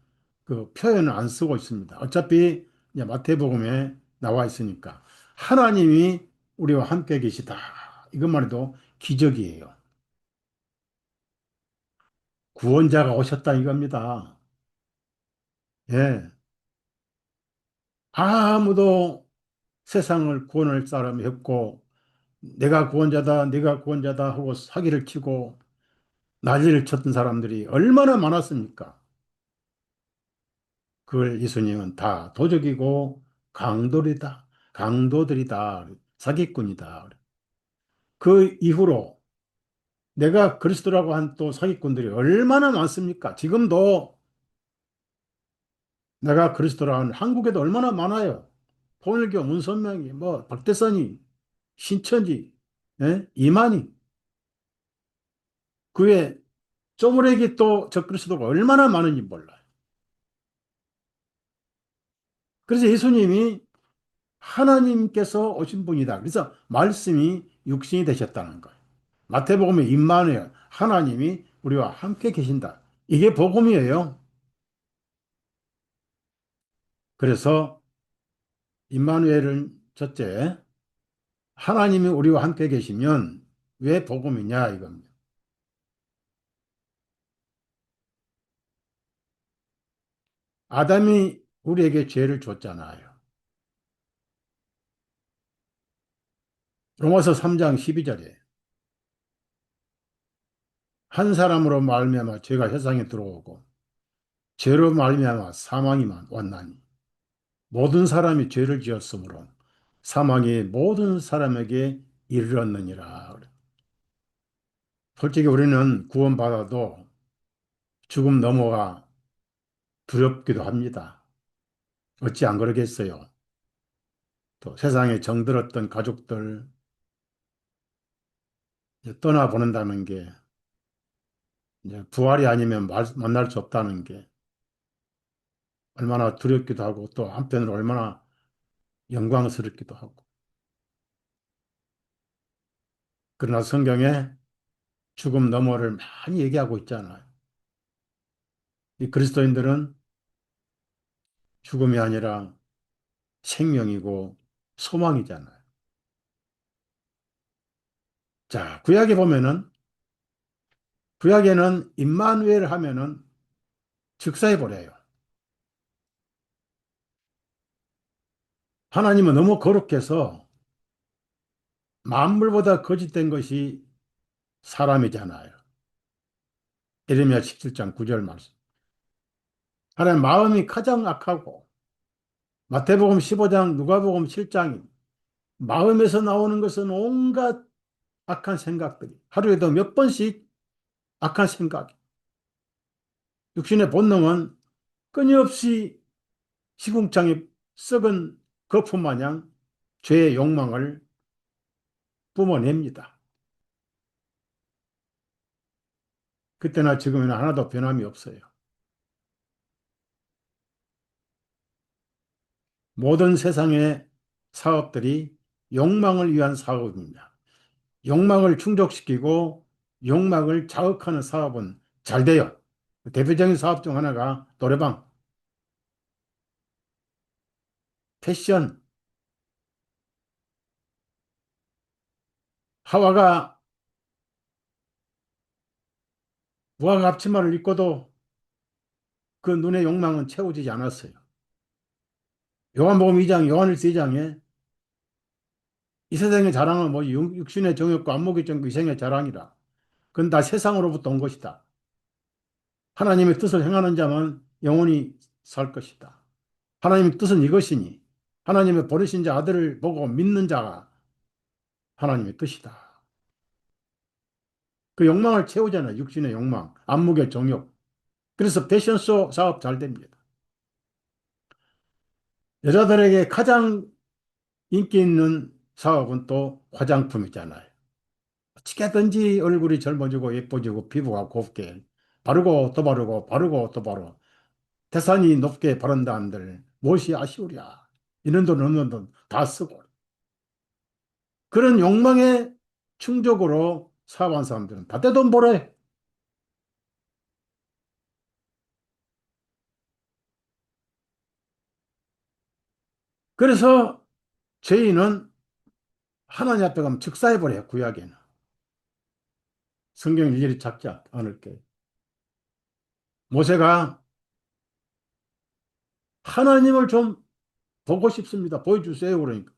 그 표현을 안 쓰고 있습니다. 어차피 이제 마태복음에 나와 있으니까 하나님이 우리와 함께 계시다. 이것만 해도 기적이에요. 구원자가 오셨다 이겁니다. 예. 아무도 세상을 구원할 사람이 없고 내가 구원자다, 내가 구원자다 하고 사기를 치고 난리를 쳤던 사람들이 얼마나 많았습니까? 그걸 예수님은 다 도적이고 강도들이다, 강도들이다, 사기꾼이다. 그 이후로 내가 그리스도라고 한 또 사기꾼들이 얼마나 많습니까? 지금도 내가 그리스도라 한 한국에도 얼마나 많아요. 통일교, 문선명이, 뭐 박대선이, 신천지, 예? 이만희, 그외, 에, 쪼무레기 또 저 그리스도가 얼마나 많은지 몰라요. 그래서 예수님이 하나님께서 오신 분이다. 그래서 말씀이 육신이 되셨다는 거예요. 마태복음에 임마누엘 하나님이 우리와 함께 계신다. 이게 복음이에요. 그래서 임마누엘은 첫째, 하나님이 우리와 함께 계시면 왜 복음이냐 이겁니다. 아담이 우리에게 죄를 줬잖아요. 로마서 3장 12절에 한 사람으로 말미암아 죄가 세상에 들어오고 죄로 말미암아 사망이 왔나니 모든 사람이 죄를 지었으므로 사망이 모든 사람에게 이르렀느니라. 솔직히 우리는 구원받아도 죽음 넘어가 두렵기도 합니다. 어찌 안 그러겠어요? 또 세상에 정들었던 가족들 이제 떠나보낸다는 게 이제 부활이 아니면 만날 수 없다는 게 얼마나 두렵기도 하고 또 한편으로 얼마나 영광스럽기도 하고. 그러나 성경에 죽음 너머를 많이 얘기하고 있잖아요. 이 그리스도인들은 죽음이 아니라 생명이고 소망이잖아요. 자, 구약에 보면은 구약에는 임마누엘 하면은 즉사해 버려요. 하나님은 너무 거룩해서 만물보다 거짓된 것이 사람이잖아요. 예레미야 17장 9절 말씀. 하나님 마음이 가장 악하고 마태복음 15장 누가복음 7장 마음에서 나오는 것은 온갖 악한 생각들이 하루에도 몇 번씩 악한 생각. 육신의 본능은 끊임없이 시궁창에 썩은 거품 마냥 죄의 욕망을 뿜어냅니다. 그때나 지금이나 하나도 변함이 없어요. 모든 세상의 사업들이 욕망을 위한 사업입니다. 욕망을 충족시키고 욕망을 자극하는 사업은 잘 돼요. 대표적인 사업 중 하나가 노래방, 패션. 하와가 무화 앞치마를 입고도 그 눈의 욕망은 채워지지 않았어요. 요한복음 2장, 요한일서 2장에 이 세상의 자랑은 뭐 육신의 정욕과 안목의 정욕, 이생의 자랑이라. 그건 다 세상으로부터 온 것이다. 하나님의 뜻을 행하는 자만 영원히 살 것이다. 하나님의 뜻은 이것이니 하나님의 버리신 자 아들을 보고 믿는 자가 하나님의 뜻이다. 그 욕망을 채우잖아요. 육신의 욕망, 안목의 정욕. 그래서 패션쇼 사업 잘 됩니다. 여자들에게 가장 인기 있는 사업은 또 화장품이잖아요. 어떻게든지 얼굴이 젊어지고 예뻐지고 피부가 곱게 바르고 또 바르고 바르고 또 바르고 태산이 높게 바른다 한들 무엇이 아쉬우랴. 이런 돈 없는 돈 다 쓰고. 그런 욕망의 충족으로 사업한 사람들은 다 떼 돈 벌어요. 그래서 죄인은 하나님 앞에 가면 즉사해버려요. 구약에는. 성경 일일이 찾지 않을게. 모세가 하나님을 좀 보고 싶습니다. 보여주세요. 그러니까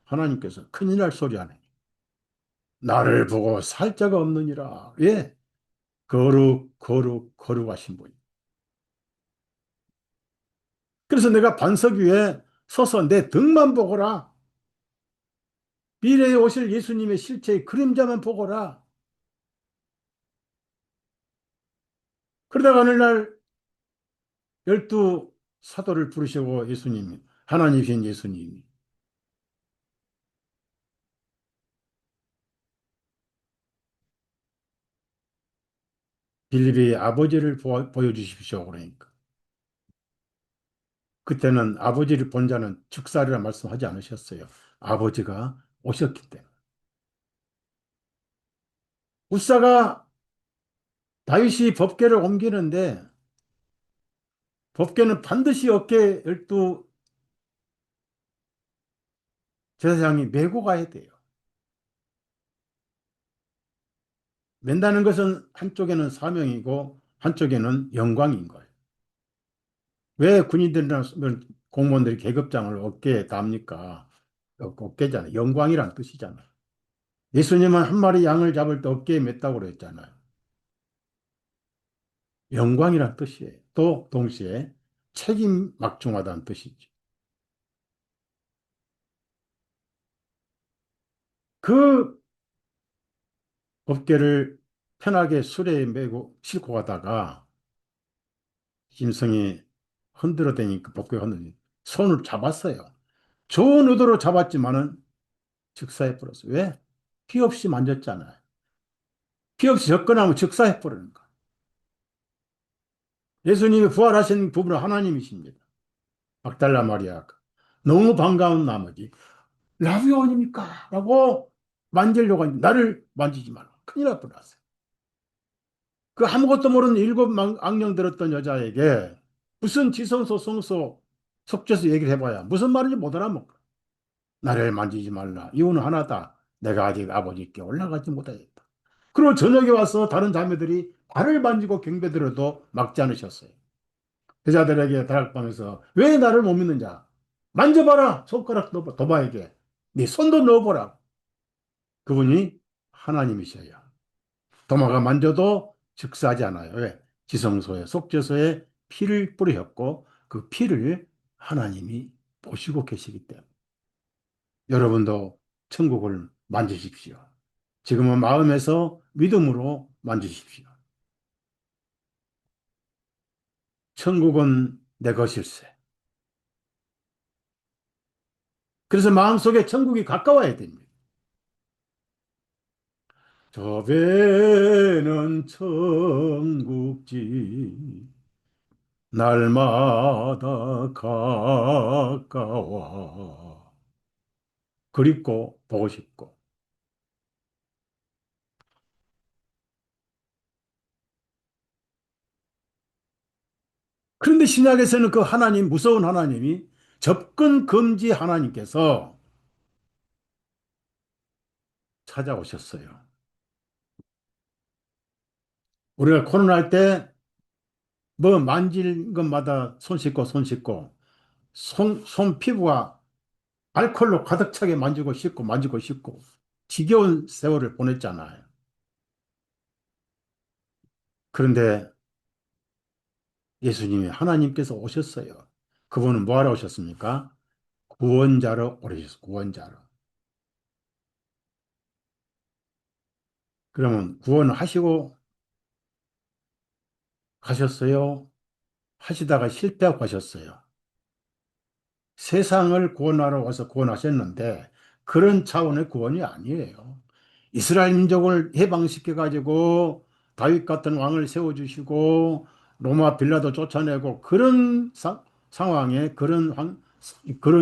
하나님께서 큰일 날 소리 하네. 나를 보고 살 자가 없느니라. 예. 거룩, 거룩, 거룩하신 분. 그래서 내가 반석 위에 서서 내 등만 보거라. 미래에 오실 예수님의 실체의 그림자만 보거라. 그러다가 어느 날 열두 사도를 부르시고 예수님이, 하나님이신 예수님이 빌립의 아버지를 보여주십시오. 그러니까. 그때는 아버지를 본 자는 죽살이라 말씀하지 않으셨어요. 아버지가 오셨기 때문에. 웃사가 다윗이 법궤를 옮기는데 법궤는 반드시 어깨에 열두 제사장이 메고 가야 돼요. 맨다는 것은 한쪽에는 사명이고 한쪽에는 영광인 거예요. 왜 군인들이나 공무원들이 계급장을 어깨에 답니까? 어깨잖아요. 영광이란 뜻이잖아요. 예수님은 한 마리 양을 잡을 때 어깨에 맸다고 그랬잖아요. 영광이란 뜻이에요. 또 동시에 책임 막중하다는 뜻이죠. 그 어깨를 편하게 수레에 메고 싣고 가다가 짐승이 흔들어 대니까 복귀가 흔들니 손을 잡았어요. 좋은 의도로 잡았지만은 즉사해 버렸어요. 왜? 피 없이 만졌잖아요. 피 없이 접근하면 즉사해 버리는 거예요. 예수님이 부활하신 부분은 하나님이십니다. 막달라 마리아가 너무 반가운 나머지 라비온입니까? 라고 만지려고 하니 나를 만지지 말라. 큰일 날 뻔했어요. 그 아무것도 모르는 일곱 악령 들었던 여자에게 무슨 지성소 성소 속죄서 얘기를 해봐야 무슨 말인지 못 알아먹어. 나를 만지지 말라. 이유는 하나다. 내가 아직 아버지께 올라가지 못하겠다. 그리고 저녁에 와서 다른 자매들이 발을 만지고 경배드려도 막지 않으셨어요. 여자들에게 다락방에서 왜 나를 못 믿느냐? 만져봐라. 손가락 넣어봐. 도마에게. 네 손도 넣어보라. 그분이 하나님이셔요. 도마가 만져도 즉사하지 않아요. 왜? 지성소에 속죄소에 피를 뿌리셨고 그 피를 하나님이 보시고 계시기 때문에 여러분도 천국을 만지십시오. 지금은 마음에서 믿음으로 만지십시오. 천국은 내 것일세. 그래서 마음속에 천국이 가까워야 됩니다. 저 배는 천국지 날마다 가까워 그립고 보고 싶고 그런데 신약에서는 그 하나님 무서운 하나님이 접근 금지 하나님께서 찾아오셨어요. 우리가 코로나 할 때 뭐 만질 것마다 손 씻고 손 씻고 손 피부가 알코올로 가득 차게 만지고 씻고 만지고 씻고 지겨운 세월을 보냈잖아요. 그런데 예수님이 하나님께서 오셨어요. 그분은 뭐하러 오셨습니까? 구원자로 오셨어요. 구원자로. 그러면 구원하시고 가셨어요? 하시다가 실패하고 가셨어요. 세상을 구원하러 와서 구원하셨는데 그런 차원의 구원이 아니에요. 이스라엘 민족을 해방시켜 가지고 다윗 같은 왕을 세워주시고 로마 빌라도 쫓아내고 그런 상황에 그런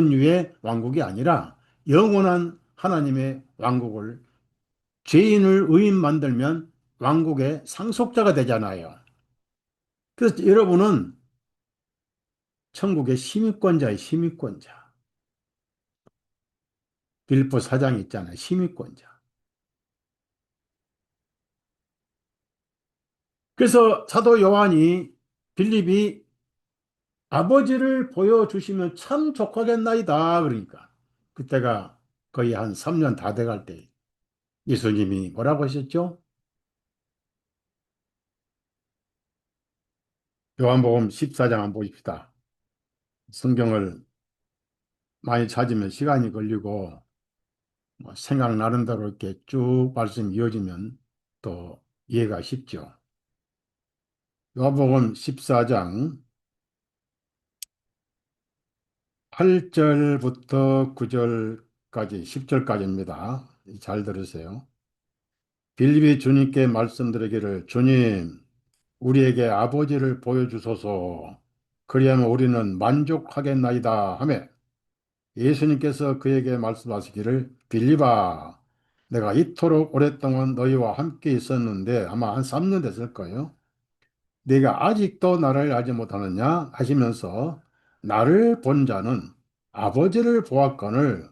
류의 왕국이 아니라 영원한 하나님의 왕국을 죄인을 의인 만들면 왕국의 상속자가 되잖아요. 그래서 여러분은 천국의 시민권자의 시민권자. 빌립보 사장이 있잖아요. 시민권자. 그래서 사도 요한이 빌립이 아버지를 보여주시면 참 족하겠나이다. 그러니까 그때가 거의 한 3년 다 돼갈 때 예수님이 뭐라고 하셨죠? 요한복음 14장 한번 보십시다. 성경을 많이 찾으면 시간이 걸리고 뭐 생각나는 대로 이렇게 쭉 말씀 이어지면 또 이해가 쉽죠. 요한복음 14장 8절부터 9절까지 10절까지입니다. 잘 들으세요. 빌립이 주님께 말씀드리기를 주님 우리에게 아버지를 보여주소서 그리하면 우리는 만족하겠나이다 하며 예수님께서 그에게 말씀하시기를 빌립아 내가 이토록 오랫동안 너희와 함께 있었는데 아마 한 3년 됐을 거예요. 네가 아직도 나를 알지 못하느냐 하시면서 나를 본 자는 아버지를 보았거늘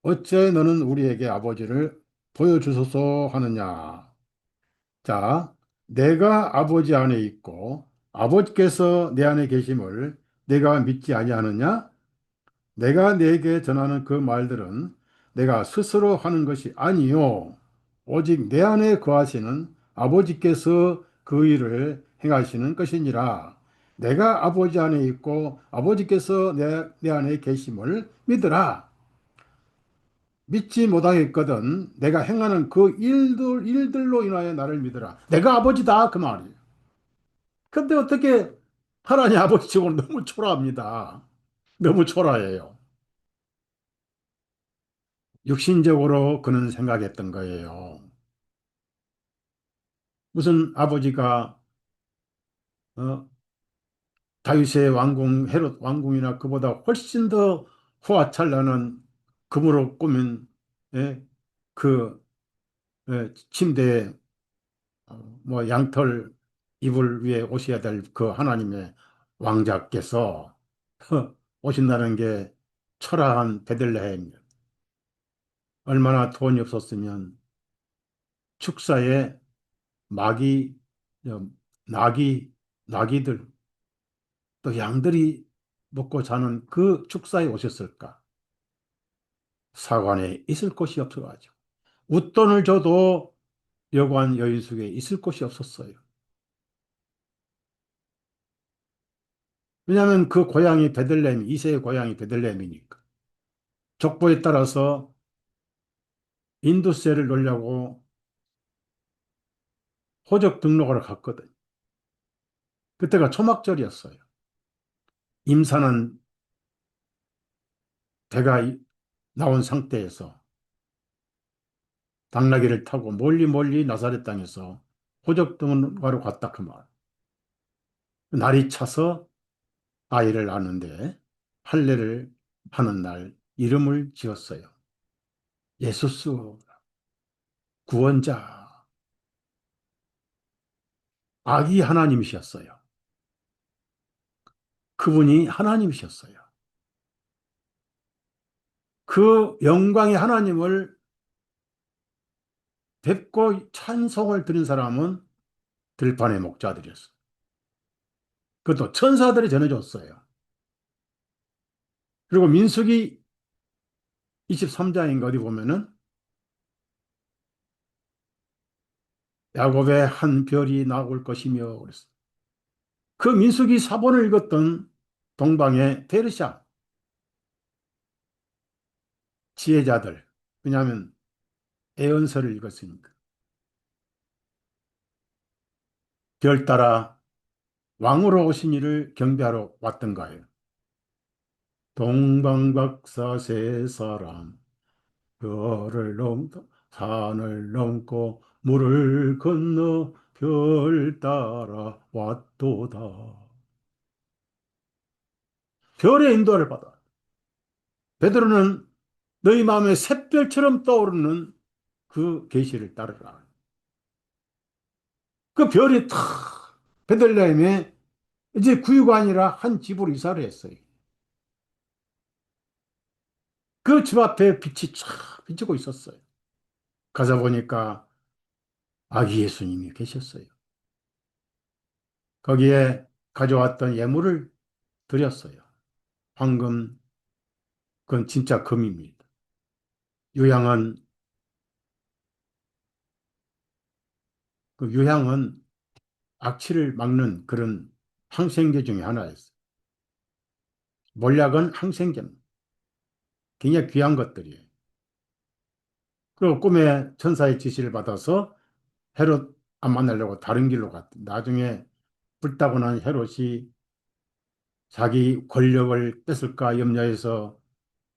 어째 너는 우리에게 아버지를 보여주소서 하느냐. 자, 내가 아버지 안에 있고 아버지께서 내 안에 계심을 내가 믿지 아니하느냐? 내가 네게 전하는 그 말들은 내가 스스로 하는 것이 아니요 오직 내 안에 거하시는 아버지께서 그 일을 행하시는 것이니라. 내가 아버지 안에 있고 아버지께서 내 안에 계심을 믿으라. 믿지 못하겠거든 내가 행하는 그 일들로 인하여 나를 믿으라. 내가 아버지다 그 말이에요. 근데 어떻게 하나님 아버지 쪽으로 너무 초라합니다. 너무 초라해요. 육신적으로 그는 생각했던 거예요. 무슨 아버지가 어, 다윗의 왕궁 헤롯 왕궁이나 그보다 훨씬 더 후화찰나는 금으로 꾸민 예, 그 침대에 뭐 양털 이불 위에 오셔야 될 그 하나님의 왕자께서 오신다는 게 초라한 베들레헴 얼마나 돈이 없었으면 축사에 마귀 어, 나귀 나귀들 또 양들이 먹고 자는 그 축사에 오셨을까? 사관에 있을 곳이 없어가지고 웃돈을 줘도 여관 여인숙에 있을 곳이 없었어요. 왜냐하면 그 고향이 베들레헴, 이세의 고향이 베들레헴이니까. 족보에 따라서 인두세를 놓으려고 호적 등록을 갔거든. 그때가 초막절이었어요. 임산한 배가 나온 상태에서 당나귀를 타고 멀리 멀리 나사렛 땅에서 호적 등록하러 갔다 그 말. 날이 차서 아이를 낳는데 할례를 하는 날 이름을 지었어요. 예수스 구원자. 아기 하나님이셨어요. 그분이 하나님이셨어요. 그 영광의 하나님을 뵙고 찬송을 드린 사람은 들판의 목자들이었어요. 그것도 천사들이 전해줬어요. 그리고 민수기 23장인가 어디 보면은 야곱의 한 별이 나올 것이며 그랬어요. 그 민수기 사본을 읽었던 동방의 페르시아 지혜자들. 왜냐하면 예언서를 읽었으니까. 별 따라 왕으로 오신 이를 경배하러 왔던 거예요. 동방박사 세 사람 별을 산을 넘고 물을 건너 별 따라 왔도다. 별의 인도를 받아. 베드로는 너희 마음에 샛별처럼 떠오르는 그 계시를 따르라. 그 별이 탁 베들레헴에 이제 구유가 아니라 한 집으로 이사를 했어요. 그 집 앞에 빛이 쫙 비치고 있었어요. 가서 보니까 아기 예수님이 계셨어요. 거기에 가져왔던 예물을 드렸어요. 황금, 그건 진짜 금입니다. 유향은, 그 유향은 악취를 막는 그런 항생제 중에 하나였어요. 몰약은 항생제입니다. 굉장히 귀한 것들이에요. 그리고 꿈에 천사의 지시를 받아서 헤롯 안 만나려고 다른 길로 갔다. 나중에 불타고 난 헤롯이 자기 권력을 뺏을까 염려해서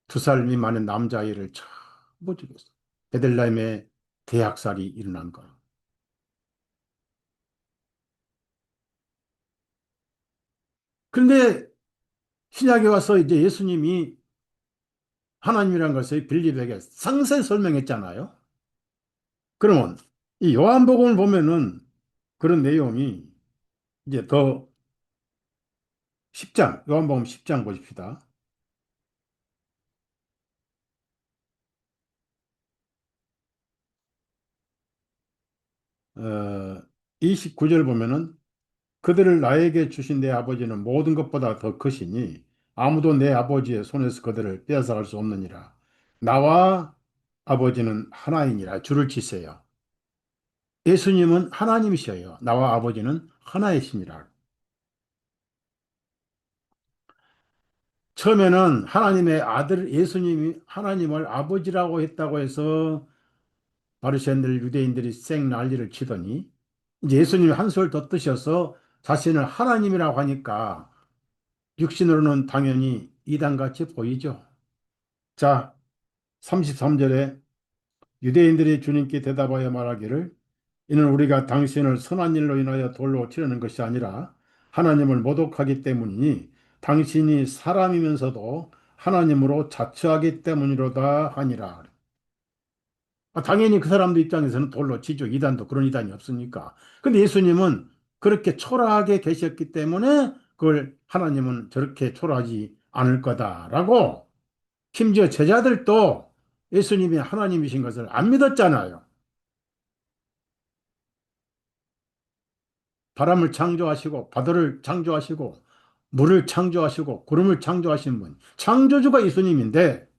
2살 미만의 남자아이를 전부 죽였어. 베들레헴에 대학살이 일어난 거야. 그런데 신약에 와서 이제 예수님이 하나님이란 것을 빌립에게 상세히 설명했잖아요. 그러면 이 요한복음을 보면은 그런 내용이 이제 더 10장, 요한복음 10장 보십시다. 29절 보면은 그들을 나에게 주신 내 아버지는 모든 것보다 더 크시니 아무도 내 아버지의 손에서 그들을 빼앗아갈 수 없느니라. 나와 아버지는 하나이니라. 줄을 치세요. 예수님은 하나님이셔요. 나와 아버지는 하나이시니라. 처음에는 하나님의 아들 예수님이 하나님을 아버지라고 했다고 해서 바리새인들 유대인들이 쌩 난리를 치더니 이제 예수님이 한 수를 더 뜨셔서 자신을 하나님이라고 하니까 육신으로는 당연히 이단같이 보이죠. 자, 33절에 유대인들이 주님께 대답하여 말하기를 이는 우리가 당신을 선한 일로 인하여 돌로 치려는 것이 아니라 하나님을 모독하기 때문이니 당신이 사람이면서도 하나님으로 자처하기 때문이로다 하니라. 당연히 그 사람들 입장에서는 돌로 치죠. 이단도 그런 이단이 없으니까. 근데 예수님은 그렇게 초라하게 계셨기 때문에 그걸 하나님은 저렇게 초라하지 않을 거다라고 심지어 제자들도 예수님이 하나님이신 것을 안 믿었잖아요. 바람을 창조하시고 바다를 창조하시고 물을 창조하시고 구름을 창조하신 분 창조주가 예수님인데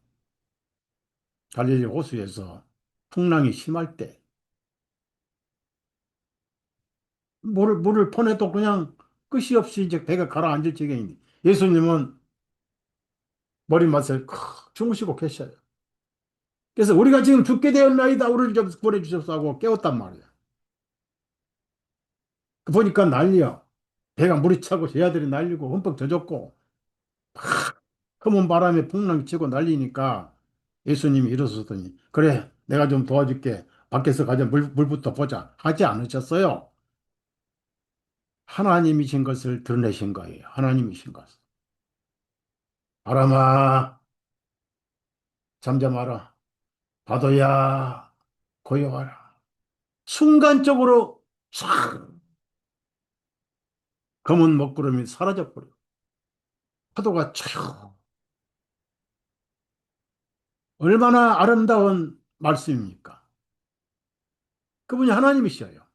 갈릴리 호수에서 풍랑이 심할 때 물을 퍼내도 그냥 끝이 없이 이제 배가 가라앉을 지경인데 예수님은 머리맡에 주무시고 계셔요. 그래서 우리가 지금 죽게 되었나이다 우리를 좀 구원해 주십사 하고 깨웠단 말이에요. 보니까 난리야. 배가 물이 차고 제자들이 날리고 흠뻑 젖었고 험한 바람에 풍랑 치고 날리니까 예수님이 일어서더니 그래 내가 좀 도와줄게 밖에서 가자 물부터 보자 하지 않으셨어요. 하나님이신 것을 드러내신 거예요. 하나님이신 것을. 바람아 잠잠하라. 파도야 고요하라. 순간적으로 싹 검은 먹구름이 사라져버려. 파도가 촥 얼마나 아름다운 말씀입니까? 그분이 하나님이셔요.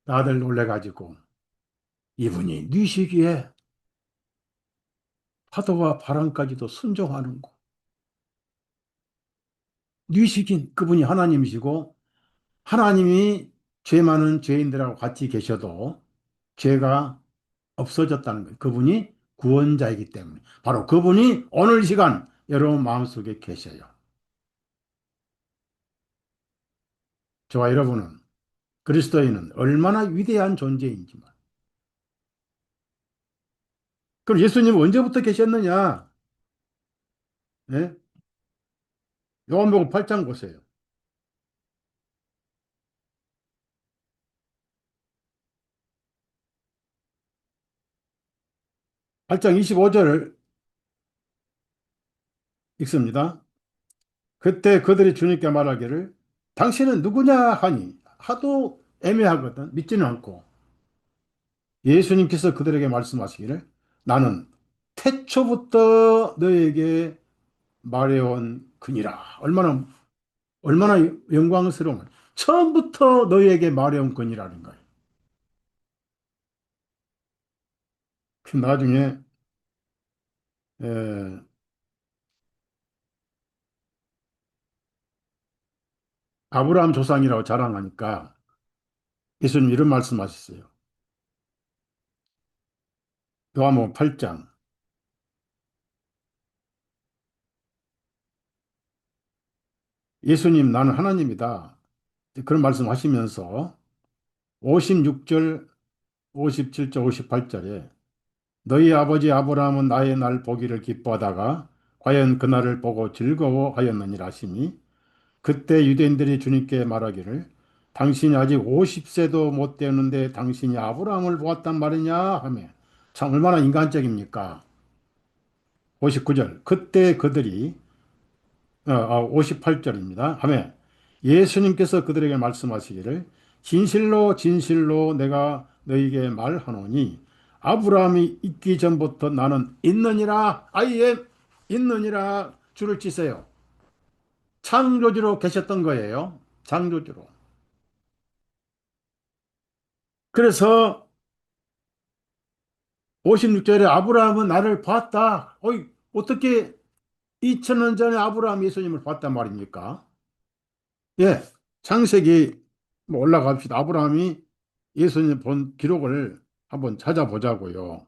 다들 놀래가지고 이분이 뉘시기에 파도와 바람까지도 순종하는고. 뉘시긴 그분이 하나님이시고 하나님이 죄 많은 죄인들하고 같이 계셔도 죄가 없어졌다는 거예요. 그분이 구원자이기 때문에. 바로 그분이 오늘 시간 여러분 마음속에 계셔요. 저와 여러분은 그리스도인은 얼마나 위대한 존재인지만. 그럼 예수님은 언제부터 계셨느냐? 예? 요한복음 8장 보세요. 8장 25절을 읽습니다. 그때 그들이 주님께 말하기를 당신은 누구냐 하니 하도 애매하거든. 믿지는 않고. 예수님께서 그들에게 말씀하시기를 나는 태초부터 너에게 말해온 그니라. 얼마나 영광스러운 처음부터 너에게 말해온 그니라는 거예요. 그 나중에 에, 아브라함 조상이라고 자랑하니까 예수님 이런 말씀하셨어요. 요한복음 8장 예수님 나는 하나님이다. 그런 말씀하시면서 56절, 57절, 58절에 너희 아버지 아브라함은 나의 날 보기를 기뻐하다가 과연 그날을 보고 즐거워하였느니라 하시니 그때 유대인들이 주님께 말하기를 당신이 아직 50세도 못 되었는데 당신이 아브라함을 보았단 말이냐 하며 참 얼마나 인간적입니까? 59절 그때 그들이 58절입니다. 하며 예수님께서 그들에게 말씀하시기를 진실로 진실로 내가 너희에게 말하노니 아브라함이 있기 전부터 나는 있느니라 아예 있느니라 줄을 치세요. 창조주로 계셨던 거예요. 창조주로. 그래서 56절에 아브라함은 나를 봤다. 어이, 어떻게 2000년 전에 아브라함 예수님을 봤단 말입니까? 예, 창세기 뭐 올라갑시다. 아브라함이 예수님 본 기록을 한번 찾아보자고요.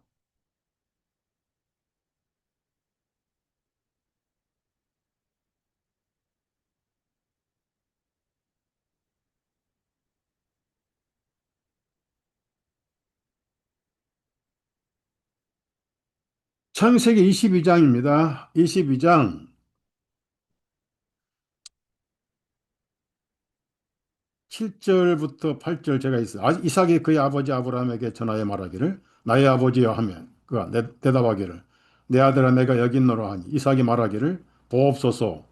창세기 22장입니다. 22장 7절부터 8절 제가 있어요. 이삭이 그의 아버지 아브라함에게 전하여 말하기를 나의 아버지여 하면 그가 대답하기를 내 아들아 내가 여기 있노라 하니 이삭이 말하기를 보옵소서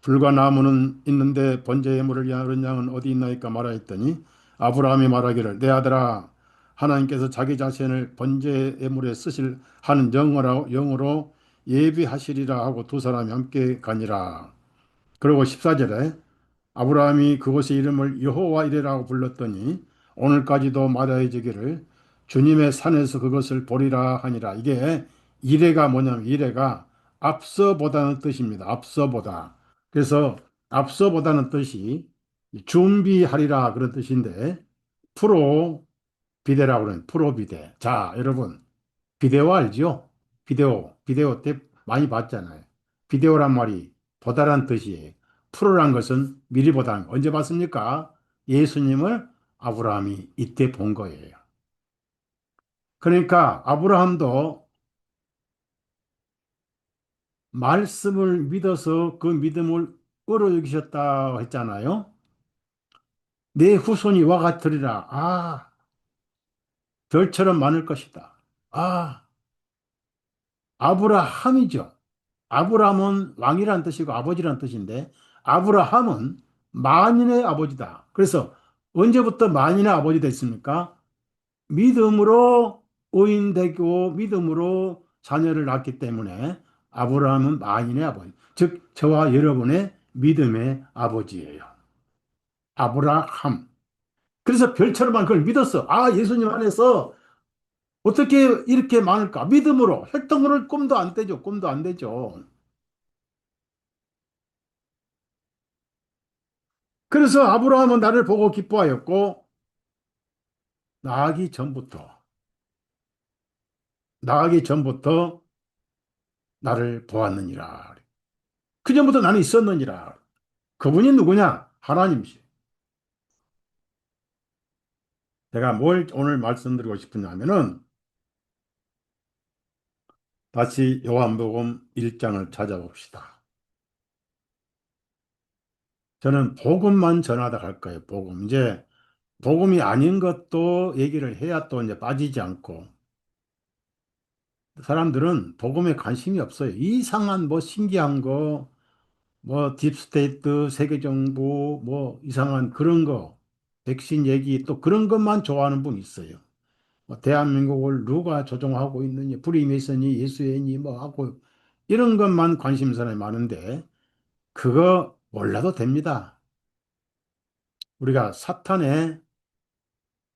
불과 나무는 있는데 번제 예물을 위한 어린 양은 어디 있나이까 말하였더니 아브라함이 말하기를 내 아들아 하나님께서 자기 자신을 번제 예물에 쓰실 하는 영으로 예비하시리라 하고 두 사람이 함께 가니라. 그리고 14절에 아브라함이 그곳의 이름을 여호와 이레라고 불렀더니 오늘까지도 마다해지기를 주님의 산에서 그것을 보리라 하니라. 이게 이레가 뭐냐면 이레가 앞서보다는 뜻입니다. 앞서보다. 그래서 앞서보다는 뜻이 준비하리라 그런 뜻인데 프로 비데라고 그러는 프로 비데. 자, 여러분 비데오 알죠? 비데오 때 많이 봤잖아요. 비데오란 말이 보다란 뜻이에요. 프로란 것은 미리 보다 언제 봤습니까? 예수님을 아브라함이 이때 본 거예요. 그러니까 아브라함도 말씀을 믿어서 그 믿음을 끌어 여기셨다 했잖아요. 내 후손이 와 같으리라. 아, 별처럼 많을 것이다. 아, 아브라함이죠. 아브라함은 왕이란 뜻이고 아버지란 뜻인데 아브라함은 만인의 아버지다. 그래서 언제부터 만인의 아버지 됐습니까? 믿음으로 의인되고 믿음으로 자녀를 낳기 때문에 아브라함은 만인의 아버지. 즉 저와 여러분의 믿음의 아버지예요. 아브라함. 그래서 별처럼만 그걸 믿었어. 아, 예수님 안에서 어떻게 이렇게 많을까? 믿음으로. 혈통으로 꿈도 안 되죠. 꿈도 안 되죠. 그래서 아브라함은 나를 보고 기뻐하였고 나가기 전부터 나가기 전부터 나를 보았느니라. 그 전부터 나는 있었느니라. 그분이 누구냐? 하나님이시. 제가 뭘 오늘 말씀드리고 싶으냐면은 다시 요한복음 1장을 찾아봅시다. 저는 복음만 전하다 갈 거예요. 복음. 이제 복음이 아닌 것도 얘기를 해야 또 이제 빠지지 않고 사람들은 복음에 관심이 없어요. 이상한 뭐 신기한 거 뭐 딥스테이트, 세계정부, 뭐 이상한 그런 거, 백신 얘기 또 그런 것만 좋아하는 분이 있어요. 뭐 대한민국을 누가 조종하고 있느니, 프리메이슨이 예수애니 뭐 하고 이런 것만 관심 사람이 많은데 그거 몰라도 됩니다. 우리가 사탄의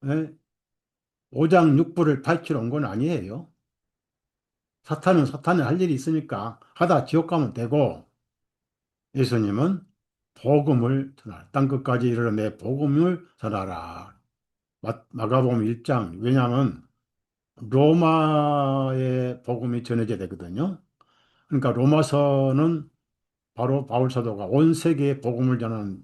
에, 오장육부를 밝히러 온 건 아니에요. 사탄은 사탄의 할 일이 있으니까 하다 지옥 가면 되고 예수님은 복음을 전하라. 땅끝까지 이르러 내 복음을 전하라. 마가복음 1장. 왜냐하면 로마의 복음이 전해져야 되거든요. 그러니까 로마서는 바로 바울 사도가 온 세계에 복음을 전하는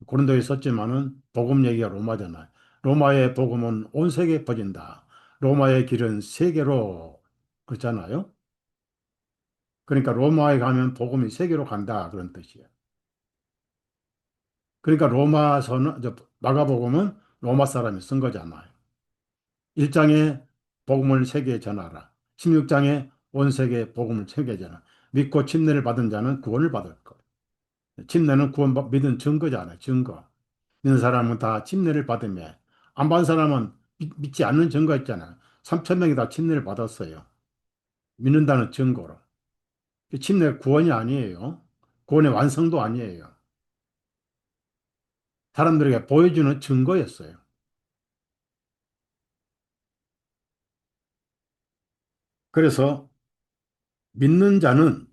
고린도에 썼지만은 복음 얘기가 로마잖아요. 로마의 복음은 온 세계에 퍼진다. 로마의 길은 세계로 그렇잖아요. 그러니까 로마에 가면 복음이 세계로 간다 그런 뜻이에요. 그러니까 로마서는, 마가복음은 로마 사람이 쓴 거잖아요. 1장에 복음을 세계에 전하라. 16장에 온 세계에 복음을 세계에 전하라. 믿고 침례를 받은 자는 구원을 받을 것. 침례는 구원 믿은 증거잖아요. 증거. 믿는 사람은 다 침례를 받으며 안 받은 사람은 믿지 않는 증거 있잖아요. 3천 명이 다 침례를 받았어요. 믿는다는 증거로. 침례 구원이 아니에요. 구원의 완성도 아니에요. 사람들에게 보여주는 증거였어요. 그래서 믿는 자는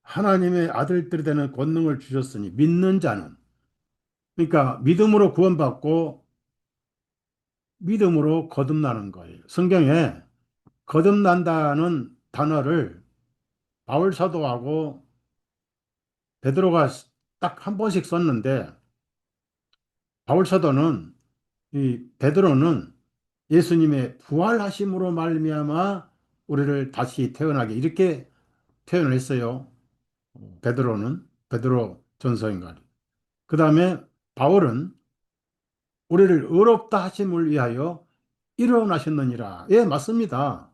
하나님의 아들들이 되는 권능을 주셨으니 믿는 자는, 그러니까 믿음으로 구원받고 믿음으로 거듭나는 거예요. 성경에 거듭난다는 단어를 바울 사도하고 베드로가 딱 한 번씩 썼는데, 바울 사도는, 이 베드로는 예수님의 부활하심으로 말미암아 우리를 다시 태어나게 이렇게 표현을 했어요. 베드로 전서인가. 그 다음에 바울은 우리를 의롭다 하심을 위하여 일어나셨느니라. 예, 맞습니다.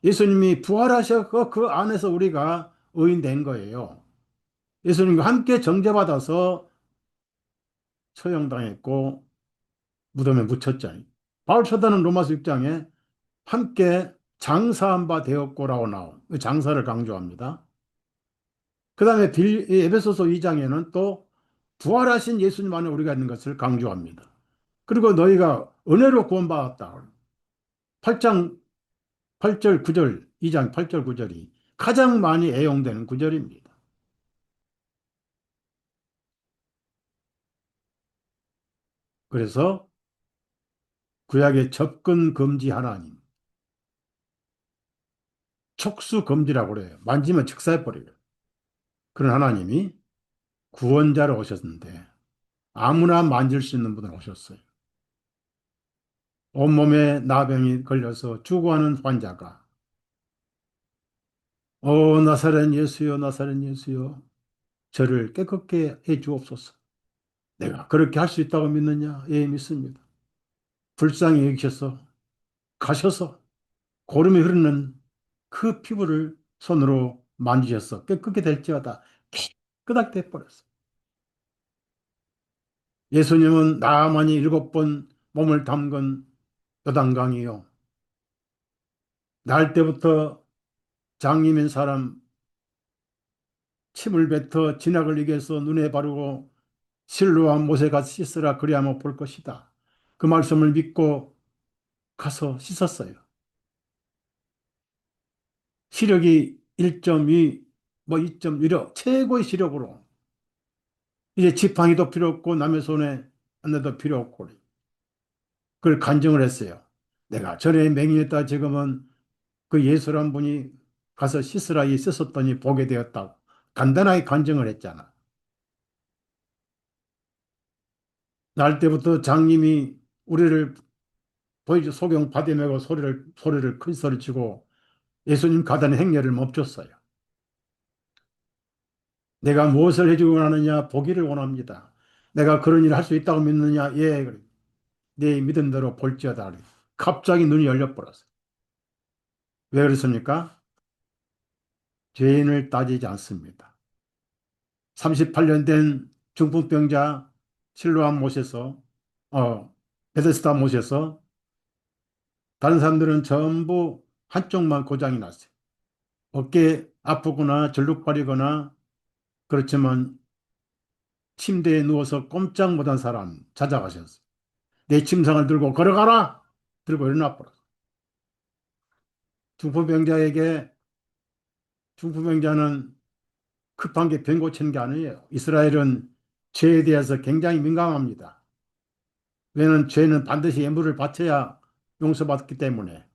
예수님이 부활하셨고 그 안에서 우리가 의인된 거예요. 예수님과 함께 정죄받아서 처형당했고 무덤에 묻혔잖아요. 바울 사도는 로마서 6장에 함께 장사한 바 되었고라고 나온 그 장사를 강조합니다. 그 다음에 에베소서 2장에는 또 부활하신 예수님 안에 우리가 있는 것을 강조합니다. 그리고 너희가 은혜로 구원받았다. 8장 8절 9절 2장 8절 9절이 가장 많이 애용되는 구절입니다. 그래서 구약의 접근 금지 하나님, 촉수 금지라고 그래요. 만지면 즉사해버려요. 그런 하나님이 구원자로 오셨는데 아무나 만질 수 있는 분으로 오셨어요. 온몸에 나병이 걸려서 죽어가는 환자가 나사렛 예수여 나사렛 예수여 저를 깨끗게 해 주옵소서. 내가 그렇게 할 수 있다고 믿느냐? 예, 믿습니다. 불쌍히 여기셔서 가셔서 고름이 흐르는 그 피부를 손으로 만지셔서 깨끗게 될지어다. 깨끗하게 돼버렸어. 예수님은 나만이 7번 몸을 담근 요단강이요. 날 때부터 장님인 사람 침을 뱉어 진학을 이겨서 눈에 바르고 실로와 못에 가서 씻으라 그리하면 볼 것이다. 그 말씀을 믿고 가서 씻었어요. 시력이 1.2, 뭐 2.1로 최고의 시력으로 이제 지팡이도 필요 없고 남의 손에 안 내도 필요 없고 그걸 간증을 했어요. 내가 전에 맹인했다 지금은 그 예수란 분이 가서 씻으라 이 씻었더니 보게 되었다고 간단하게 간증을 했잖아. 날 때부터 장님이 우리를 보이죠. 소경 바디메고 소리를 큰 소리 치고 예수님 가다는 행렬을 멈췄어요. 내가 무엇을 해주고 원하느냐? 보기를 원합니다. 내가 그런 일을 할 수 있다고 믿느냐? 예, 그래. 네 믿음대로 볼지어다. 그래. 갑자기 눈이 열려버렸어요. 왜 그렇습니까? 죄인을 따지지 않습니다. 38년 된 중풍병자 실로암 못에서, 베데스다 못에서 다른 사람들은 전부 한쪽만 고장이 났어요. 어깨 아프거나 절룩거리거나 그렇지만 침대에 누워서 꼼짝 못한 사람 찾아가셨어요. 내 침상을 들고 걸어가라! 들고 일어나 버렸어. 중풍병자에게, 중풍병자는 급한 게 병 고치는 게 아니에요. 이스라엘은 죄에 대해서 굉장히 민감합니다. 왜냐하면 죄는 반드시 예물을 바쳐야 용서받기 때문에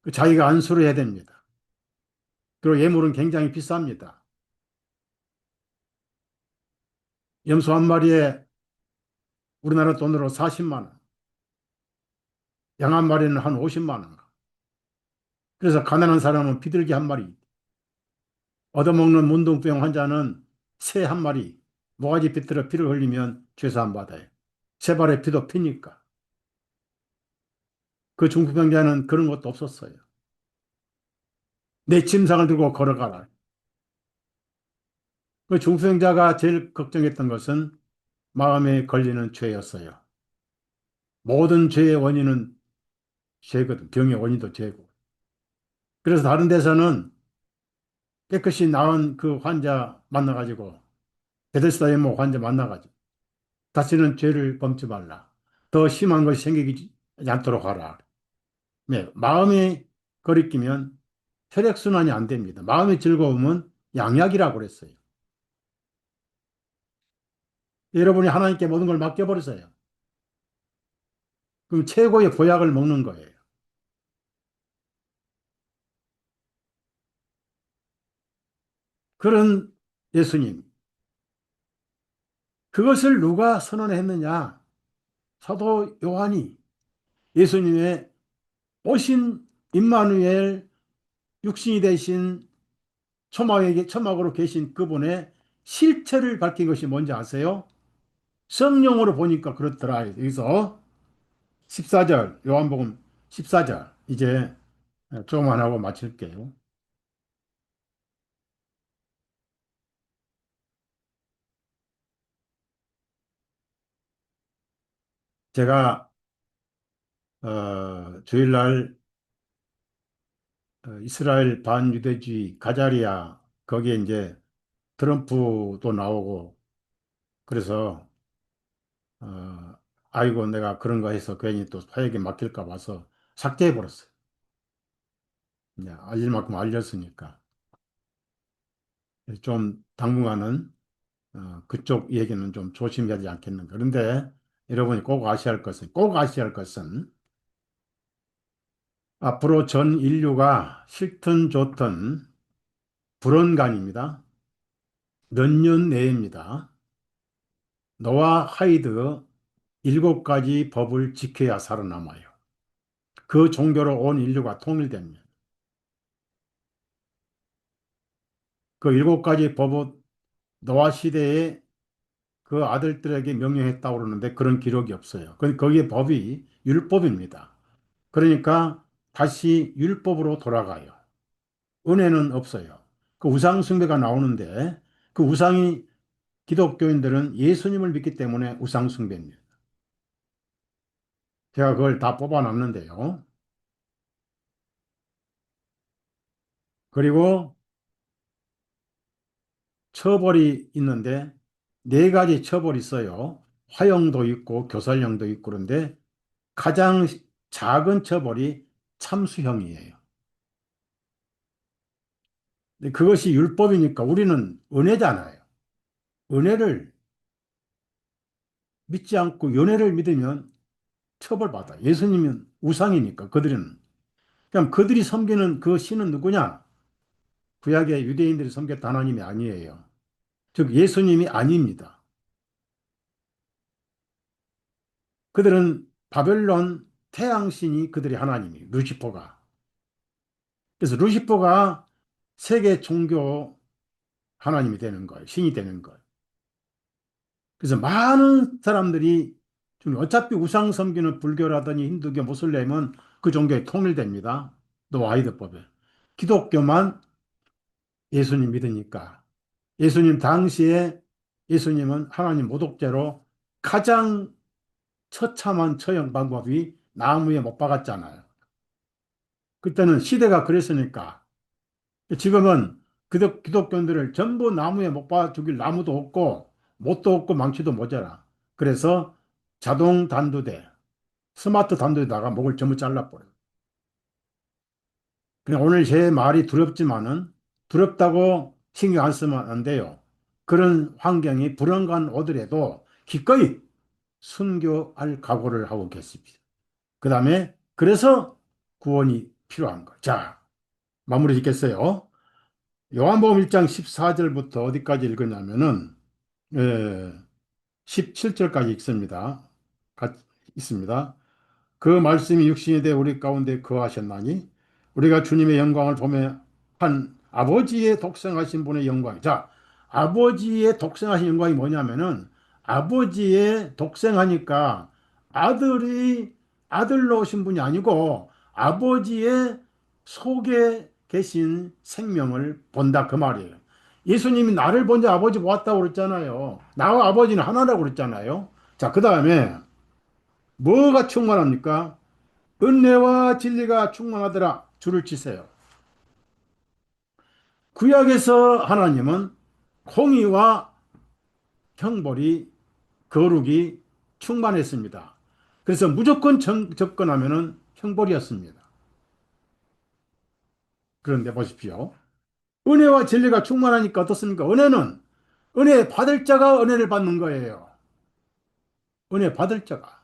그 자기가 안수를 해야 됩니다. 그리고 예물은 굉장히 비쌉니다. 염소 한 마리에 우리나라 돈으로 40만 원, 양 한 마리는 한 50만 원. 그래서 가난한 사람은 비둘기 한 마리, 얻어먹는 문둥병 환자는 새 한 마리 모가지 비틀어 피를 흘리면 죄사함 받아요. 세 발의 피도 피니까. 그 중풍병자는 그런 것도 없었어요. 내 침상을 들고 걸어가라. 그 중풍병자가 제일 걱정했던 것은 마음에 걸리는 죄였어요. 모든 죄의 원인은 죄거든. 병의 원인도 죄고. 그래서 다른 데서는 깨끗이 나은 그 환자 만나가지고 베데스다 연못 환자 만나가지고 다시는 죄를 범치 말라. 더 심한 것이 생기지 않도록 하라. 네, 마음에 거리끼면 혈액순환이 안 됩니다. 마음의 즐거움은 양약이라고 그랬어요. 여러분이 하나님께 모든 걸 맡겨버리세요. 그럼 최고의 보약을 먹는 거예요. 그런 예수님. 그것을 누가 선언했느냐? 사도 요한이 예수님의 오신 임마누엘 육신이 되신 초막으로 계신 그분의 실체를 밝힌 것이 뭔지 아세요? 성령으로 보니까 그렇더라. 여기서 14절, 요한복음 14절. 이제 조금만 하고 마칠게요. 제가 주일날 이스라엘 반유대주의 가자리아 거기에 이제 트럼프도 나오고 그래서 아이고 내가 그런 거 해서 괜히 또 사역에 맡길까 봐서 삭제해 버렸어요. 그냥 알릴 만큼 알렸으니까 좀 당분간은 그쪽 얘기는 좀 조심해야 되지 않겠는가. 그런데 여러분이 꼭 아셔야 할 것은 앞으로 전 인류가 싫든 좋든 불언간입니다. 몇 년 내입니다. 노아 하이드 7가지 법을 지켜야 살아남아요. 그 종교로 온 인류가 통일됩니다. 그 7가지 법은 노아 시대에 그 아들들에게 명령했다고 그러는데 그런 기록이 없어요. 거기에 법이 율법입니다. 그러니까 다시 율법으로 돌아가요. 은혜는 없어요. 그 우상 숭배가 나오는데 그 우상이 기독교인들은 예수님을 믿기 때문에 우상 숭배입니다. 제가 그걸 다 뽑아놨는데요. 그리고 처벌이 있는데 4가지 처벌이 있어요. 화형도 있고 교살형도 있고 그런데 가장 작은 처벌이 참수형이에요. 근데 그것이 율법이니까 우리는 은혜잖아요. 은혜를 믿지 않고 연애를 믿으면 처벌받아. 예수님은 우상이니까 그들은. 그럼 그들이 섬기는 그 신은 누구냐? 구약의 유대인들이 섬겼던 하나님이 아니에요. 즉 예수님이 아닙니다. 그들은 바벨론 태양신이 그들의 하나님이에요. 루시퍼가. 그래서 루시퍼가 세계 종교 하나님이 되는 거예요. 신이 되는 거예요. 그래서 많은 사람들이 좀 어차피 우상 섬기는 불교라더니 힌두교, 모슬렘은 그 종교에 통일됩니다. 노아이드법에. 기독교만 예수님 믿으니까. 예수님 당시에 예수님은 하나님 모독죄로 가장 처참한 처형 방법이 나무에 못 박았잖아요. 그때는 시대가 그랬으니까. 지금은 기독교인들을 전부 나무에 못 박아 죽일 나무도 없고 못도 없고 망치도 모자라. 그래서 자동 단두대, 스마트 단두대다가 목을 전부 잘라버려요. 그냥 오늘 제 말이 두렵지만은 두렵다고 신경 안 쓰면 안 돼요. 그런 환경이 불안감 오더라도 기꺼이 순교할 각오를 하고 계십니다. 그 다음에 그래서 구원이 필요한 거. 자, 마무리 짓겠어요. 요한복음 1장 14절부터 어디까지 읽었냐면은 17절까지 읽습니다. 있습니다. 그 말씀이 육신이 되어 우리 가운데 거하셨나니 우리가 주님의 영광을 보며 한 아버지의 독생하신 분의 영광. 자, 아버지의 독생하신 영광이 뭐냐면은 아버지의 독생하니까 아들이 아들로 오신 분이 아니고 아버지의 속에 계신 생명을 본다 그 말이에요. 예수님이 나를 본지 아버지 보았다고 그랬잖아요. 나와 아버지는 하나라고 그랬잖아요. 자, 그 다음에 뭐가 충만합니까? 은혜와 진리가 충만하더라. 줄을 치세요. 구약에서 하나님은 공의와 형벌이 거룩이 충만했습니다. 그래서 무조건 접근하면은 형벌이었습니다. 그런데 보십시오. 은혜와 진리가 충만하니까 어떻습니까? 은혜 받을 자가 은혜를 받는 거예요. 은혜 받을 자가.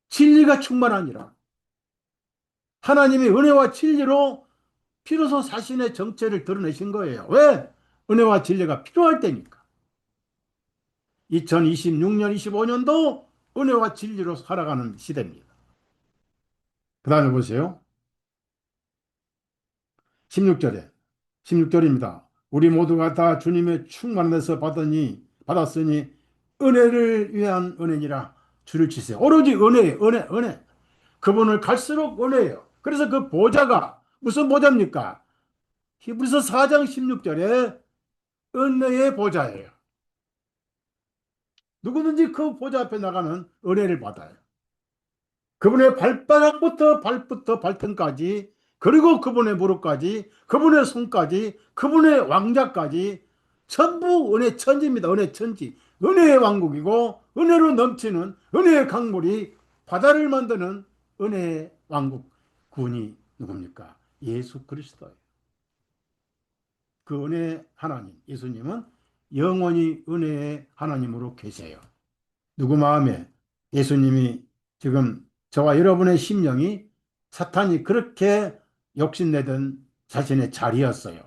진리가 충만하니라. 하나님이 은혜와 진리로 비로소 자신의 정체를 드러내신 거예요. 왜? 은혜와 진리가 필요할 때니까. 2026년, 25년도 은혜와 진리로 살아가는 시대입니다. 그 다음에 보세요. 16절에 16절입니다. 우리 모두가 다 주님의 충만한 데서 받았으니 은혜를 위한 은혜니라. 줄을 치세요. 오로지 은혜예요. 은혜. 그분을 갈수록 은혜예요. 그래서 그 보좌가 무슨 보좌입니까? 히브리서 4장 16절에 은혜의 보좌예요. 누구든지 그 보좌 앞에 나가면 은혜를 받아요. 그분의 발바닥부터 발부터 발등까지, 그리고 그분의 무릎까지, 그분의 손까지, 그분의 왕자까지 전부 은혜 천지입니다. 은혜 천지. 은혜의 왕국이고 은혜로 넘치는 은혜의 강물이 바다를 만드는 은혜의 왕국 군이 누굽니까? 예수 그리스도예요. 그 은혜의 하나님, 예수님은 영원히 은혜의 하나님으로 계세요. 누구 마음에 예수님이 지금 저와 여러분의 심령이 사탄이 그렇게 욕심내던 자신의 자리였어요.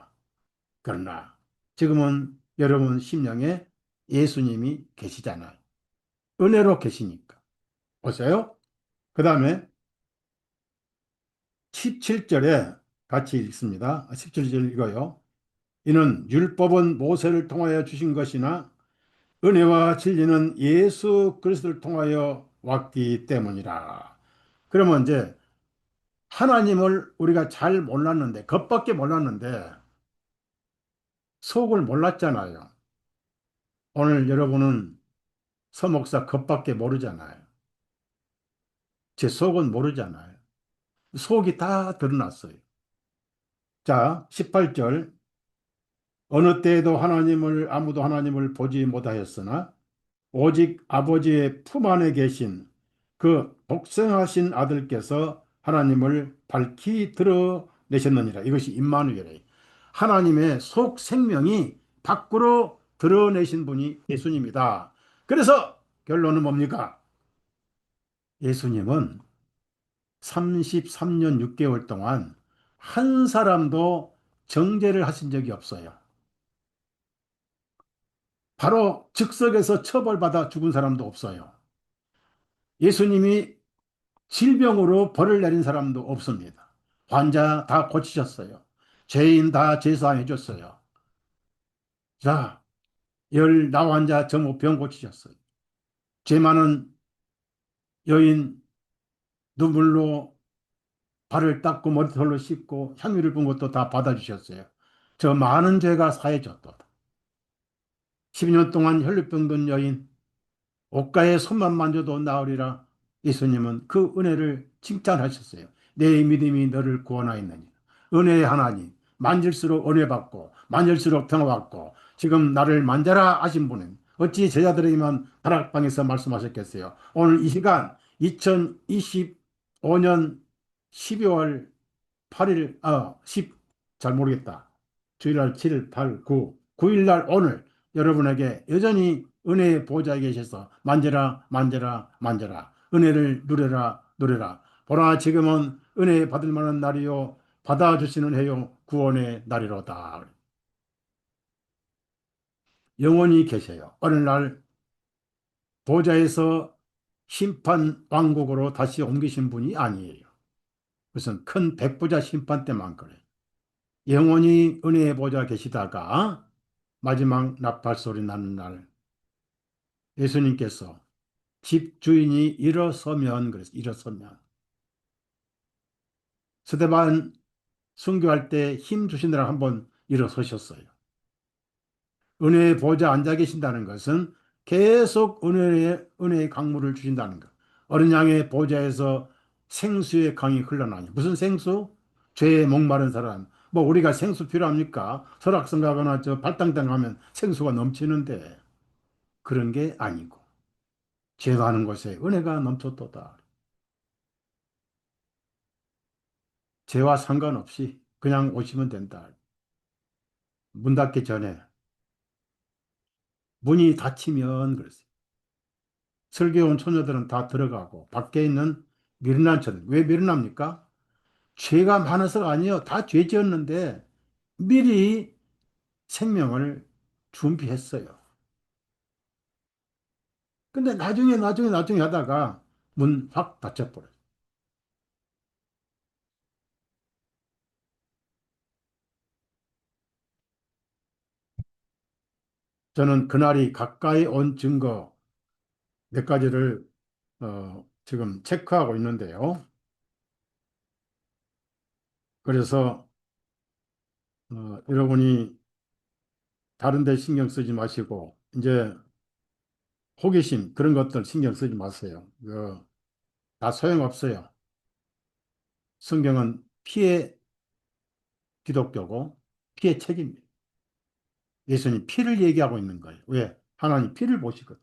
그러나 지금은 여러분 심령에 예수님이 계시잖아요. 은혜로 계시니까. 보세요. 그 다음에 17절에 같이 읽습니다. 17절 읽어요. 이는 율법은 모세를 통하여 주신 것이나 은혜와 진리는 예수 그리스도를 통하여 왔기 때문이라. 그러면 이제 하나님을 우리가 잘 몰랐는데, 겉밖에 몰랐는데, 속을 몰랐잖아요. 오늘 여러분은 서목사 겉밖에 모르잖아요. 제 속은 모르잖아요. 속이 다 드러났어요. 자, 18절. 어느 때에도 아무도 하나님을 보지 못하였으나, 오직 아버지의 품 안에 계신 그 독생하신 아들께서 하나님을 밝히 드러내셨느니라. 이것이 임마누엘이에요. 하나님의 속 생명이 밖으로 드러내신 분이 예수님이다. 그래서 결론은 뭡니까? 예수님은 33년 6개월 동안 한 사람도 정죄를 하신 적이 없어요. 바로 즉석에서 처벌받아 죽은 사람도 없어요. 예수님이 질병으로 벌을 내린 사람도 없습니다. 환자 다 고치셨어요. 죄인 다 제사해 줬어요. 자, 나 환자 전부 병 고치셨어요. 죄 많은 여인 눈물로 발을 닦고 머리털로 씻고 향유를 본 것도 다 받아주셨어요. 저 많은 죄가 사해졌도다. 12년 동안 혈루병 든 여인 옷가에 손만 만져도 나으리라. 예수님은 그 은혜를 칭찬하셨어요. 내 믿음이 너를 구원하였느니. 은혜의 하나님, 만질수록 은혜 받고 만질수록 평화 받고 지금 나를 만져라 하신 분은 어찌 제자들에게만 다락방에서 말씀하셨겠어요. 오늘 이 시간 2025년 12월 8일, 잘 모르겠다. 주일날 7일, 8, 9, 9일날 오늘 여러분에게 여전히 은혜의 보좌에 계셔서 만져라, 만져라, 만져라. 은혜를 누려라, 누려라. 보라, 지금은 은혜 받을 만한 날이요. 받아주시는 해요. 구원의 날이로다. 영원히 계세요. 어느 날 보좌에서 심판 왕국으로 다시 옮기신 분이 아니에요. 무슨 큰 백부자 심판 때만 그래요. 영원히 은혜의 보좌 계시다가 마지막 나팔 소리 나는 날 예수님께서 집 주인이 일어서면 그래서 일어서면 스데반 순교할 때 힘 주시느라 한번 일어서셨어요. 은혜의 보좌 앉아 계신다는 것은 계속 은혜의 강물을 주신다는 것. 어린 양의 보좌에서 생수의 강이 흘러나니 무슨 생수? 죄에 목마른 사람. 뭐 우리가 생수 필요합니까? 설악산 가거나 저 발당당 가면 생수가 넘치는데 그런 게 아니고 죄가 하는 곳에 은혜가 넘쳤도다. 죄와 상관없이 그냥 오시면 된다. 문 닫기 전에 문이 닫히면 그랬어요. 설교에 온 처녀들은 다 들어가고 밖에 있는 미련한 처들. 왜 미련합니까? 죄가 많아서가 아니에요. 다 죄 지었는데 미리 생명을 준비했어요. 근데 나중에 하다가 문 확 닫혀버려요. 저는 그날이 가까이 온 증거 몇 가지를 지금 체크하고 있는데요. 그래서 여러분이 다른 데 신경 쓰지 마시고 이제 호기심 그런 것들 신경 쓰지 마세요. 다 소용없어요. 성경은 피해 기독교고 피해 책임이에요. 예수님 피를 얘기하고 있는 거예요. 왜? 하나님 피를 보시거든.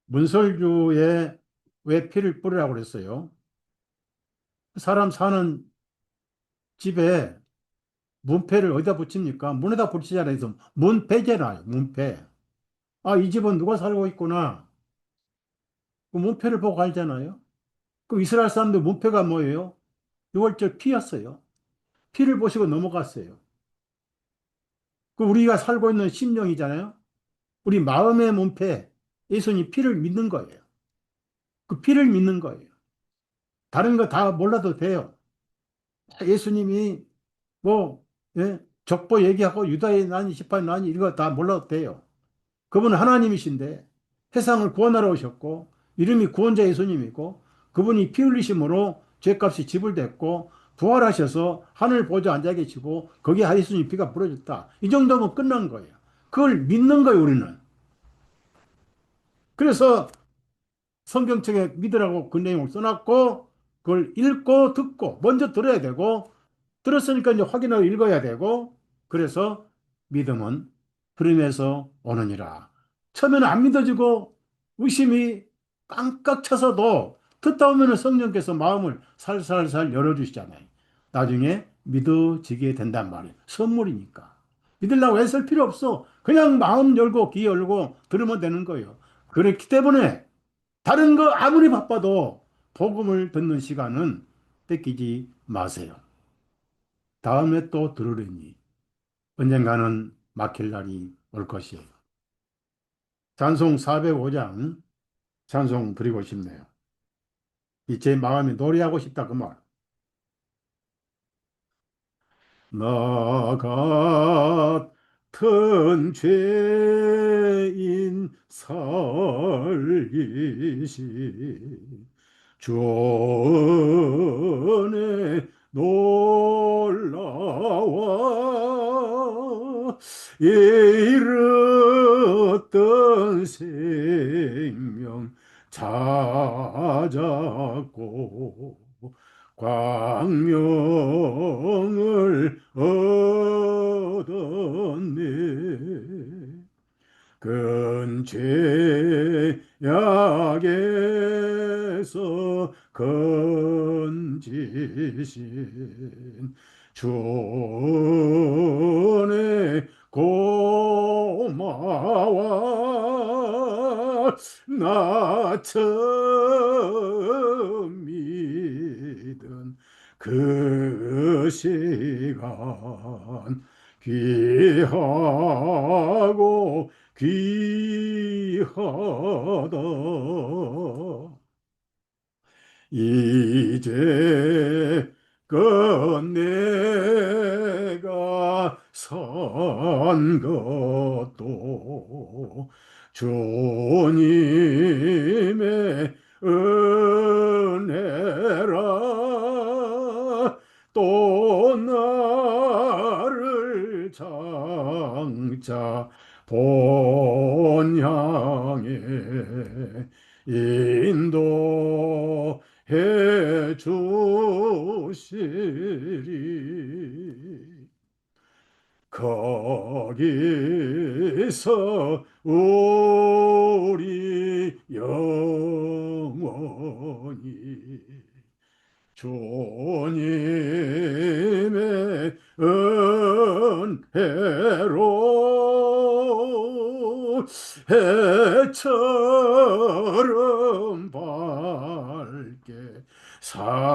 문설주에 왜 피를 뿌리라고 그랬어요? 사람 사는 집에 문패를 어디다 붙입니까? 문에다 붙이잖아요. 그래서 문패잖아요. 문패. 아, 이 집은 누가 살고 있구나. 그 문패를 보고 알잖아요. 그 이스라엘 사람들 문패가 뭐예요? 유월절 피였어요. 피를 보시고 넘어갔어요. 그 우리가 살고 있는 심령이잖아요. 우리 마음의 문패, 예수님 피를 믿는 거예요. 그 피를 믿는 거예요. 다른 거 다 몰라도 돼요. 예수님이 뭐 족보 얘기하고 유다의 난이 시파의 난이 이거 다 몰라도 돼요. 그분은 하나님이신데 세상을 구원하러 오셨고 이름이 구원자 예수님이고 그분이 피 흘리심으로 죄값이 지불됐고 부활하셔서 하늘 보좌 앉아 계시고 거기에 예수님 피가 부어졌다. 이 정도면 끝난 거예요. 그걸 믿는 거예요, 우리는. 그래서 성경책에 믿으라고 그 내용을 써놨고 그걸 읽고 듣고 먼저 들어야 되고 들었으니까 이제 확인하고 읽어야 되고 그래서 믿음은 들음에서 오느니라. 처음에는 안 믿어지고 의심이 깡깍 쳐서도 듣다 보면 성령께서 마음을 살살살 열어주시잖아요. 나중에 믿어지게 된단 말이에요. 선물이니까. 믿으려고 애쓸 필요 없어. 그냥 마음 열고 귀 열고 들으면 되는 거예요. 그렇기 때문에 다른 거 아무리 바빠도 복음을 듣는 시간은 뺏기지 마세요. 다음에 또 들으려니 언젠가는 막힐 날이 올 것이에요. 찬송 405장 찬송 드리고 싶네요. 이 제 마음이 노래하고 싶다 그 말. 나 같은 죄인 살리시 주 은혜 놀라워 잃었던 생명 찾았고 광명을 얻었네. 근죄악에서 건지신 주의 고마워 나 처음 믿은 그 시간 귀하고 귀하다. 이제 그 내가 선 것도 주님의 은혜라. 또 나를 장차 본향에 인도해 주시리. 거기서 우리 영원히 주님의 은혜로 해처럼 밝게 살면서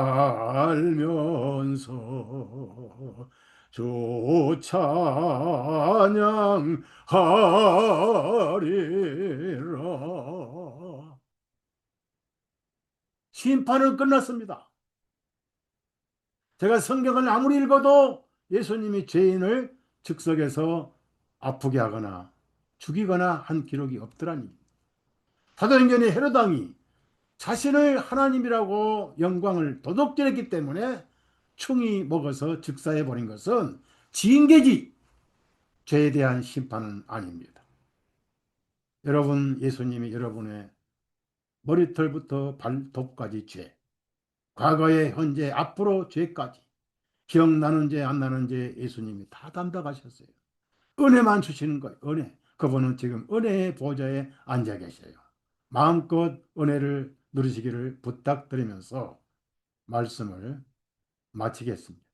주 찬양하리라. 심판은 끝났습니다. 제가 성경을 아무리 읽어도 예수님이 죄인을 즉석에서 아프게 하거나 죽이거나 한 기록이 없더라니. 사도행전의 헤롯 왕이 자신을 하나님이라고 영광을 도둑질했기 때문에 충이 먹어서 즉사해 버린 것은 징계지 죄에 대한 심판은 아닙니다. 여러분, 예수님이 여러분의 머리털부터 발톱까지 죄, 과거에 현재 앞으로 죄까지 기억나는 죄 안 나는 죄 예수님이 다 담당하셨어요. 은혜만 주시는 거예요. 은혜. 그분은 지금 은혜의 보좌에 앉아 계셔요. 마음껏 은혜를 누리시기를 부탁드리면서 말씀을 마치겠습니다.